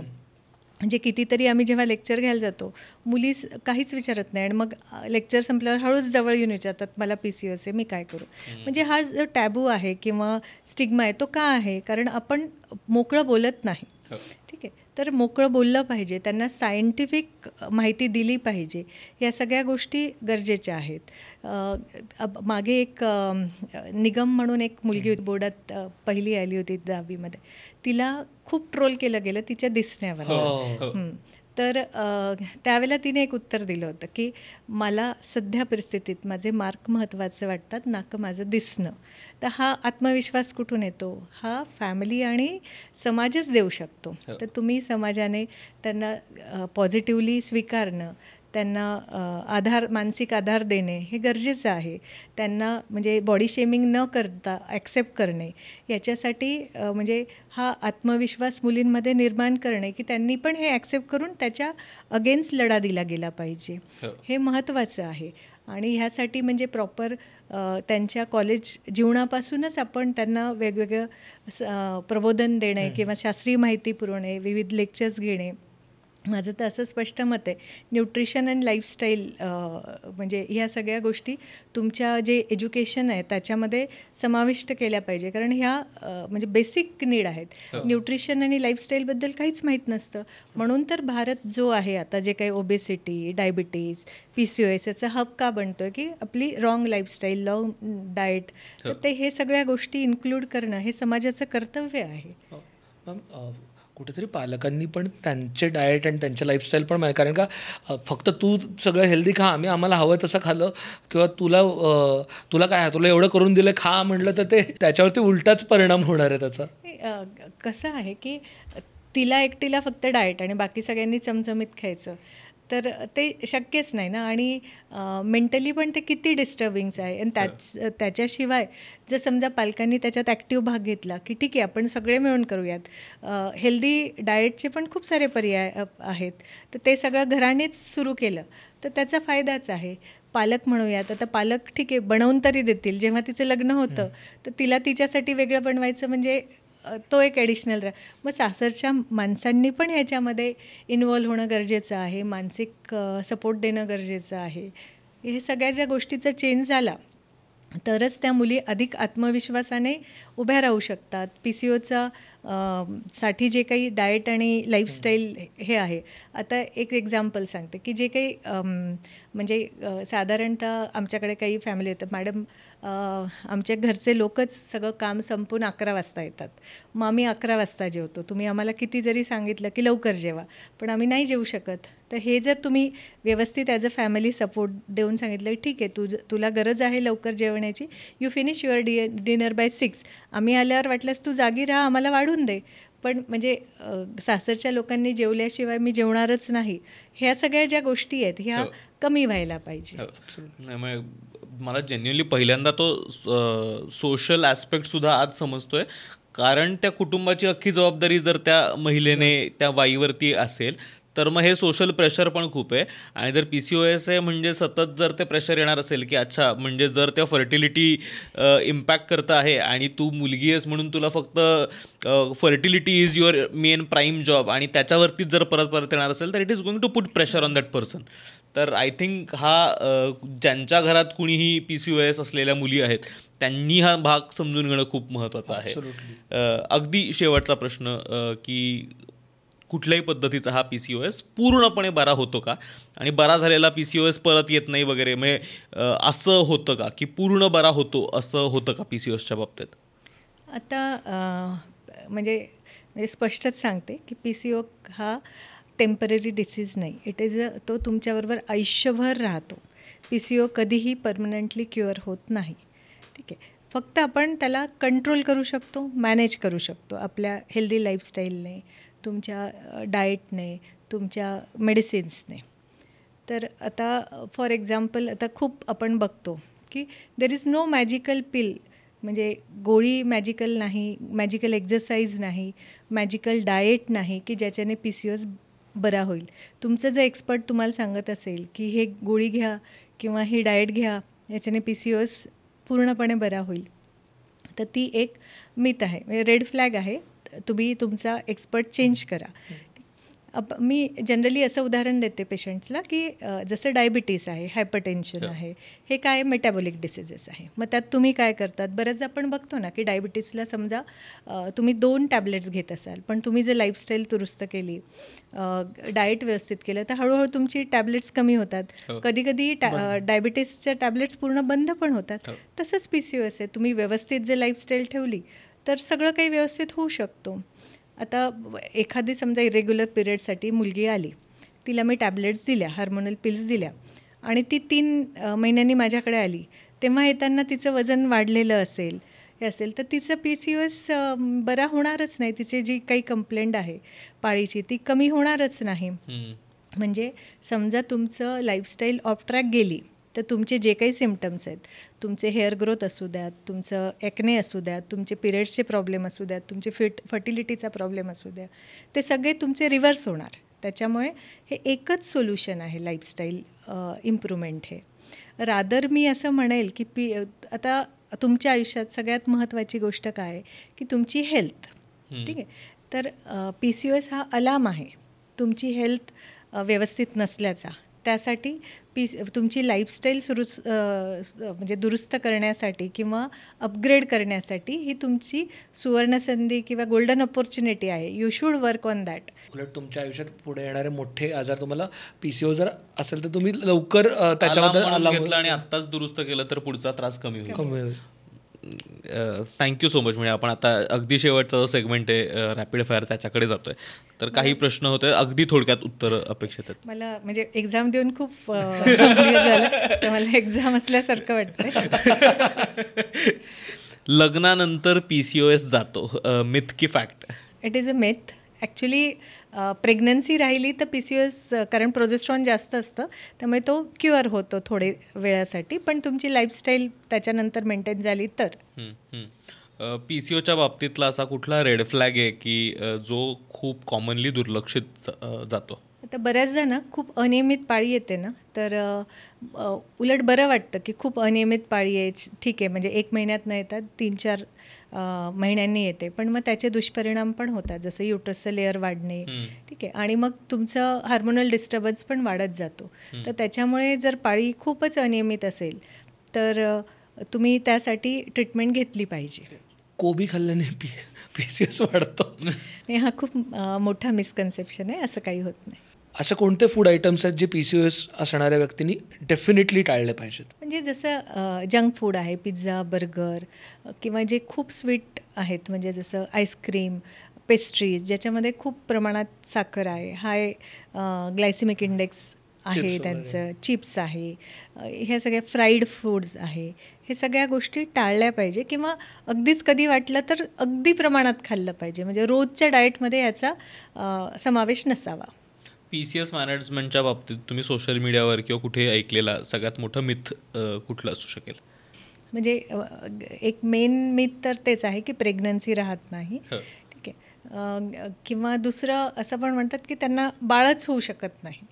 म्हणजे कितीतरी आम्ही जेव्हा लेक्चर घ्यायला जातो मुली काहीच विचारत नाही आणि मग लेक्चर संपल्यावर हळूच जवळ येऊन विचारतात मला PCOS आहे, मी काय करू. म्हणजे हा जो टॅबू आहे किंवा स्टिग्मा आहे तो का आहे, कारण आपण मोकळं बोलत नाही. ठीक आहे, तर मोकळं बोललं पाहिजे, त्यांना सायंटिफिक माहिती दिली पाहिजे, या सगळ्या गोष्टी गरजेच्या आहेत. मागे एक निगम म्हणून एक मुलगी होती, बोर्डात पहिली आली होती 10वीमध्ये, तिला खूप ट्रोल केलं गेलं तिच्या दिसण्यावर. तर त्यावेळेला तिने एक उत्तर दिलं होतं की मला सध्या परिस्थितीत माझे मार्क महत्त्वाचे वाटतात, नाक माझं दिसणं. तर हा आत्मविश्वास कुठून येतो, हा फॅमिली आणि समाजच देऊ शकतो. तर तुम्ही समाजाने त्यांना पॉझिटिव्हली स्वीकारणं, त्यांना मानसिक आधार देणे हे गरजेचं आहे. त्यांना म्हणजे बॉडी शेमिंग न करता ॲक्सेप्ट करणे, याच्यासाठी म्हणजे हा आत्मविश्वास मुलींमध्ये निर्माण करणे की त्यांनी पण हे ॲक्सेप्ट करून त्याच्या अगेन्स्ट लढा दिला गेला पाहिजे, हे महत्त्वाचं आहे. आणि ह्यासाठी म्हणजे प्रॉपर त्यांच्या कॉलेज जीवनापासूनच आपण त्यांना वेगवेगळं प्रबोधन देणे किंवा शास्त्रीय माहिती पुरवणे, विविध लेक्चर्स घेणे. माझं तर असं स्पष्ट मत आहे, न्यूट्रिशन अँड लाईफस्टाईल म्हणजे ह्या सगळ्या गोष्टी तुमच्या जे एज्युकेशन आहे त्याच्यामध्ये समाविष्ट केल्या पाहिजे, कारण ह्या म्हणजे बेसिक नीड आहेत. न्यूट्रिशन आणि लाईफस्टाईलबद्दल काहीच माहीत नसतं, म्हणून तर भारत जो आहे आता जे काही ओबेसिटी, डायबिटीज, PCOS याचा हब का बनतो आहे की आपली रॉंग लाईफस्टाईल, रॉंग डाएट. तर ते हे सगळ्या गोष्टी इन्क्लूड करणं हे समाजाचं कर्तव्य आहे. कुठेतरी पालकांनी पण त्यांचे डाएट आणि त्यांच्या लाईफस्टाईल पण माहिती, कारण का फक्त तू सगळं हेल्दी खा, आम्हाला हवं तसं खाल्लं किंवा तुला काय तुला एवढं करून दिलं खा म्हटलं तर ते त्याच्यावरती उलटाच परिणाम होणार आहे त्याचा. कसं आहे की तिला एकटीला फक्त डाएट आणि बाकी सगळ्यांनी चमचमीत खायचं, तर ते शक्यच नाही ना. आणि मेंटली पण ते किती डिस्टर्बिंग्स आहे. आणि त्याच्याशिवाय जर समजा पालकांनी त्याच्यात ॲक्टिव्ह भाग घेतला की ठीक आहे आपण सगळे मिळून करूयात, हेल्दी डाएटचे पण खूप सारे पर्याय आहेत, तर ते सगळं घरानेच सुरू केलं तर त्याचा फायदाच आहे. पालक म्हणूयात, आता पालक ठीक आहे बनवून तरी देतील, जेव्हा तिचं लग्न होतं तर तिला तिच्यासाठी वेगळं बनवायचं म्हणजे तो एक ॲडिशनल मग सासरच्या माणसांनी पण ह्याच्यामध्ये इन्वॉल्व्ह होणं गरजेचं आहे, मानसिक सपोर्ट देणं गरजेचं आहे. हे सगळ्या ज्या गोष्टीचा चेंज झाला तरच त्या मुली अधिक आत्मविश्वासाने उभ्या राहू शकतात. PCOचा साठी जे काही डाएट आणि लाईफस्टाईल हे आहे, आता एक एक्झाम्पल सांगते की जे काही म्हणजे साधारणतः आमच्याकडे काही फॅमिली येतात, मॅडम आमच्या घरचे लोकच सगळं काम संपून 11 वाजता येतात, मग आम्ही 11 वाजता जेवतो, तुम्ही आम्हाला किती जरी सांगितलं की लवकर जेवा पण आम्ही नाही जेवू शकत. तर हे जर तुम्ही व्यवस्थित ॲज अ फॅमिली सपोर्ट देऊन सांगितलं ठीक आहे तुला गरज आहे लवकर जेवण्याची, you finish your dinner by 6, आम्ही आल्यावर वाटल्यास तू जागी राहा, आम्हाला वाढून दे. पण म्हणजे सासरच्या लोकांनी जेवल्याशिवाय मी जेवणारच नाही, ह्या सगळ्या ज्या गोष्टी आहेत ह्या कमी व्हायला पाहिजे. मला जेन्युअनली पहिल्यांदा तो सोशल ॲस्पेक्टसुद्धा आज समजतोय, कारण त्या कुटुंबाची अख्खी जबाबदारी जर त्या महिलेने त्या बाईवरती असेल तर मग हे सोशल प्रेशर पण खूप आहे. आणि जर PCOS आहे म्हणजे सतत जर ते प्रेशर येणार असेल की अच्छा म्हणजे जर त्या फर्टिलिटी इम्पॅक्ट करतं आहे आणि तू मुलगी आहेस म्हणून तुला फक्त fertility is your main prime job आणि त्याच्यावरतीच जर परत येणार असेल तर it is going to put pressure on that person. तर आय थिंक हा ज्यांच्या घरात कुणीही PCOS असलेल्या मुली आहेत त्यांनी हा भाग समजून घेणं खूप महत्त्वाचं आहे. अगदी शेवटचा प्रश्न की कुठल्याही पद्धतीचा हा PCOS पूर्णपणे बरा होतो का, आणि बरा झालेला PCOS परत येत नाही वगैरे, म्हणजे असं होतं का की पूर्ण बरा होतो असं होतं का PCOSच्या बाबतीत? आता म्हणजे स्पष्टच सांगते की PCO हा टेम्पररी डिसीज नाही, इट इज तो तुमच्याबरोबर आयुष्यभर राहतो. PCO कधीही परमनंटली क्युअर होत नाही. ठीक आहे, फक्त आपण त्याला कंट्रोल करू शकतो, मॅनेज करू शकतो आपल्या हेल्दी लाईफस्टाईलने, तुमच्या डाएटने, तुमच्या मेडिसिन्सने. तर आता फॉर एक्झाम्पल आता खूप आपण बघतो की देर इज नो मॅजिकल पिल, म्हणजे गोळी मॅजिकल नाही, मॅजिकल एक्झरसाइज नाही, मॅजिकल डाएट नाही की ज्याच्याने PCOS बरा होईल. तुमचं जर एक्सपर्ट तुम्हाला सांगत असेल की हे गोळी घ्या किंवा ही डाएट घ्या याच्याने PCOS पूर्णपणे बरा होईल, तर ती एक मिथ आहे, रेड फ्लॅग आहे. तुम्ही तुमचा एक्सपर्ट चेंज करा. मी जनरली असं उदाहरण देते पेशंट्सला की जसं डायबिटीस आहे, हायपरटेन्शन आहे, हे काय मेटाबॉलिक डिसीजेस आहे. मग त्यात तुम्ही काय करतात, बऱ्याचदा आपण बघतो ना की डायबिटीसला समजा तुम्ही 2 टॅबलेट्स घेत असाल, पण तुम्ही जर लाईफस्टाईल दुरुस्त केली, डाएट व्यवस्थित केलं, तर हळूहळू तुमची टॅबलेट्स कमी होतात. कधी डायबिटीसच्या टॅबलेट्स पूर्ण बंद पण होतात. तसंच PCOS आहे, तुम्ही व्यवस्थित जर लाईफस्टाईल ठेवली तर सगळं काही व्यवस्थित होऊ शकतो. आता एखादी समजा इरेग्युलर पिरियडसाठी मुलगी आली, तिला मी टॅबलेट्स दिल्या, हार्मोनल पिल्स दिल्या आणि ती 3 महिन्यांनी माझ्याकडे आली, तेव्हा येताना तिचं वजन वाढलेलं असेल, हे असेल, तर तिचं PCOS बरा होणारच नाही. तिची जी काही कंप्लेंट आहे पाळीची ती कमी होणारच नाही. म्हणजे समजा तुमचं लाईफस्टाईल ऑफ ट्रॅक गेली तर तुमचे जे काही सिम्पटम्स आहेत, तुमचे हेअर ग्रोथ असू द्यात, तुमचं ॲक्ने असू द्यात, तुमचे पिरियड्सचे प्रॉब्लेम असू द्यात, तुमचे फर्टिलिटीचा प्रॉब्लेम असू द्या, ते सगळे तुमचे रिव्हर्स होणार. त्याच्यामुळे हे एकच सोल्युशन आहे लाईफस्टाईल इम्प्रूव्हमेंट. हे रादर मी असं म्हणेल की आता तुमच्या आयुष्यात सगळ्यात महत्त्वाची गोष्ट काय आहे की तुमची हेल्थ. ठीक आहे, तर PCOS हा अलार्म आहे तुमची हेल्थ व्यवस्थित नसल्याचा. त्यासाठी तुमची लाईफस्टाईल म्हणजे दुरुस्त करण्यासाठी किंवा अपग्रेड करण्यासाठी ही तुमची सुवर्णसंधी किंवा गोल्डन ऑपॉर्च्युनिटी आहे. You should work on that. उलट तुमच्या आयुष्यात पुढे येणारे मोठे आजार तुम्हाला PCOS जर असेल तर तुम्ही लवकर त्याच्याबद्दल घेतलं आणि आत्ताच दुरुस्त केलं तर पुढचा त्रास कमी होईल. Thank you so much. म्हणजे आपण आता अगदी शेवटचा जो सेगमेंट आहे रॅपिड फायर त्याच्याकडे जातोय. तर काही प्रश्न होते, अगदी थोडक्यात उत्तर अपेक्षित आहेत. मला म्हणजे एक्झाम देऊन खूप झालं, तर मला एक्झाम असल्यासारखं वाटतं. लग्नानंतर PCOS जातो, मिथ की fact? It is a myth. Actually pregnancy राहिली तर PCOS, कारण प्रोजेस्ट्रॉन जास्त असतं त्यामुळे तो क्युअर होतो थोडे वेळासाठी, पण तुमची लाईफस्टाईल त्याच्यानंतर मेंटेन झाली तर. PCOच्या बाबतीतला असा कुठला रेड फ्लॅग आहे की जो खूप कॉमनली दुर्लक्षित जातो? आता बऱ्याचदा ना खूप अनियमित पाळी येते ना, तर उलट बरं वाटतं की खूप अनियमित पाळी आहे, ठीक आहे, म्हणजे 1 महिन्यात न येतात 3-4 महिन्यांनी येते, पण मग त्याचे दुष्परिणाम पण होतात, जसं युट्रसचं लेअर वाढणे. ठीक आहे, आणि मग तुमचं हार्मोनल डिस्टर्बन्स पण वाढत जातो. तर त्याच्यामुळे जर पाळी खूपच अनियमित असेल तर तुम्ही त्यासाठी ट्रीटमेंट घेतली पाहिजे. कोबी खाल्ल्याने PCOS वाढतो? हा खूप मोठा मिसकन्सेप्शन आहे, असं काही होत नाही. असे कोणते फूड आयटम्स आहेत जे PCOS असणाऱ्या व्यक्तींनी डेफिनेटली टाळले पाहिजेत? म्हणजे जसं जंक फूड आहे, पिझ्झा, बर्गर, किंवा जे खूप स्वीट आहेत, म्हणजे जसं आईस्क्रीम, पेस्ट्रीज, ज्याच्यामध्ये खूप प्रमाणात साखर आहे, हाय ग्लायसिमिक इंडेक्स आहे त्यांचं, चिप्स आहे, ह्या सगळ्या फ्राईड फूड्स आहे, हे सगळ्या गोष्टी टाळल्या पाहिजे. किंवा अगदीच कधी वाटलं तर अगदी प्रमाणात खाल्लं पाहिजे, म्हणजे रोजच्या डाएटमध्ये याचा समावेश नसावा. PCOS मॅनेजमेंटच्या बाबतीत तुम्ही सोशल मीडियावर किंवा कुठे ऐकलेला सगळ्यात मोठं मिथ कुठलं असू शकेल? म्हणजे एक मेन मिथ तर तेच आहे की प्रेग्नन्सी राहत नाही. ठीक आहे, किंवा दुसरं असं पण म्हणतात की त्यांना बाळच होऊ शकत नाही.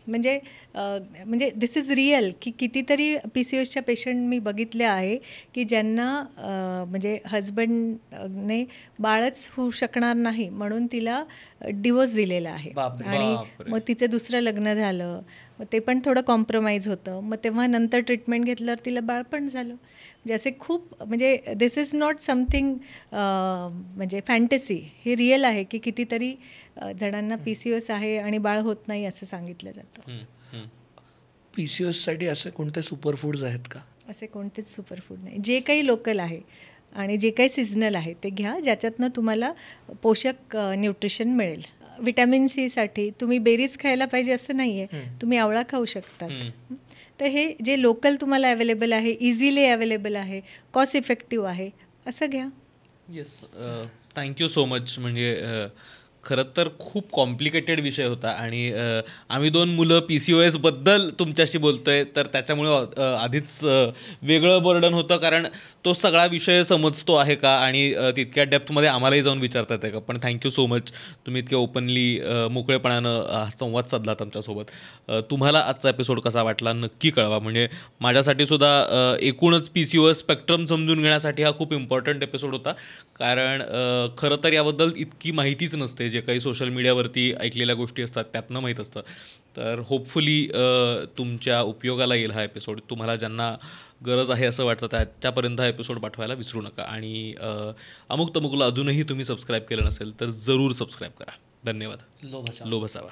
म्हणजे दिस इज रिअल की कितीतरी PCOSच्या पेशंट मी बघितले आहे की ज्यांना म्हणजे हजबंडने बाळच होऊ शकणार नाही म्हणून तिला डिवोर्स दिलेला आहे, आणि मग तिचं दुसरं लग्न झालं, मग ते पण थोडं कॉम्प्रोमाइज होतं, मग तेव्हा नंतर ट्रीटमेंट घेतल्यावर तिला बाळ पण झालं. म्हणजे असे खूप, म्हणजे दिस इज नॉट समथिंग म्हणजे फॅन्टसी, हे रिअल आहे की कितीतरी जणांना PCOS आहे आणि बाळ होत नाही असं सांगितलं जातं. PCOSसाठी असे कोणते सुपरफूड्स आहेत का? असे कोणतेच सुपरफूड नाही. जे काही लोकल आहे आणि जे काही सीझनल आहे ते घ्या, ज्याच्यातनं तुम्हाला पोषक न्यूट्रिशन मिळेल. विटॅमिन सीसाठी तुम्ही बेरीज खायला पाहिजे असं नाही आहे, तुम्ही आवळा खाऊ शकतात. तर हे जे लोकल तुम्हाला अवेलेबल आहे, इझिली अवेलेबल आहे, कॉस्ट इफेक्टिव्ह आहे, असं घ्या. Yes, thank you so much. म्हणजे खरं तर खूप कॉम्प्लिकेटेड विषय होता आणि आम्ही 2 मुलं PCOSबद्दल तुमच्याशी बोलतोय, तर त्याच्यामुळे आधीच वेगळं बर्डन होतं, कारण तो सगळा विषय समजतो आहे का आणि तितक्या डेप्थमध्ये आम्हालाही जाऊन विचारता येते का. पण थँक्यू सो मच, तुम्ही इतक्या ओपनली मोकळेपणानं संवाद साधलात आमच्यासोबत. तुम्हाला आजचा एपिसोड कसा वाटला नक्की कळवा. म्हणजे माझ्यासाठी सुद्धा एकूणच PCOS स्पेक्ट्रम समजून घेण्यासाठी हा खूप इम्पॉर्टंट एपिसोड होता, कारण खरं तर याबद्दल इतकी माहितीच नसते आपले जे काही सोशल मीडियावरती ऐकलेल्या गोष्टी असतात त्यातनं माहीत असतं. तर होपफुली तुमच्या उपयोगाला येईल हा एपिसोड. तुम्हाला ज्यांना गरज आहे असं वाटतं त्याच्यापर्यंत हा एपिसोड पाठवायला विसरू नका. आणि अमुक तमुकला अजूनही तुम्ही सबस्क्राईब केलं नसेल तर जरूर सबस्क्राईब करा. धन्यवाद. लोभ असावा. लोभ असावा.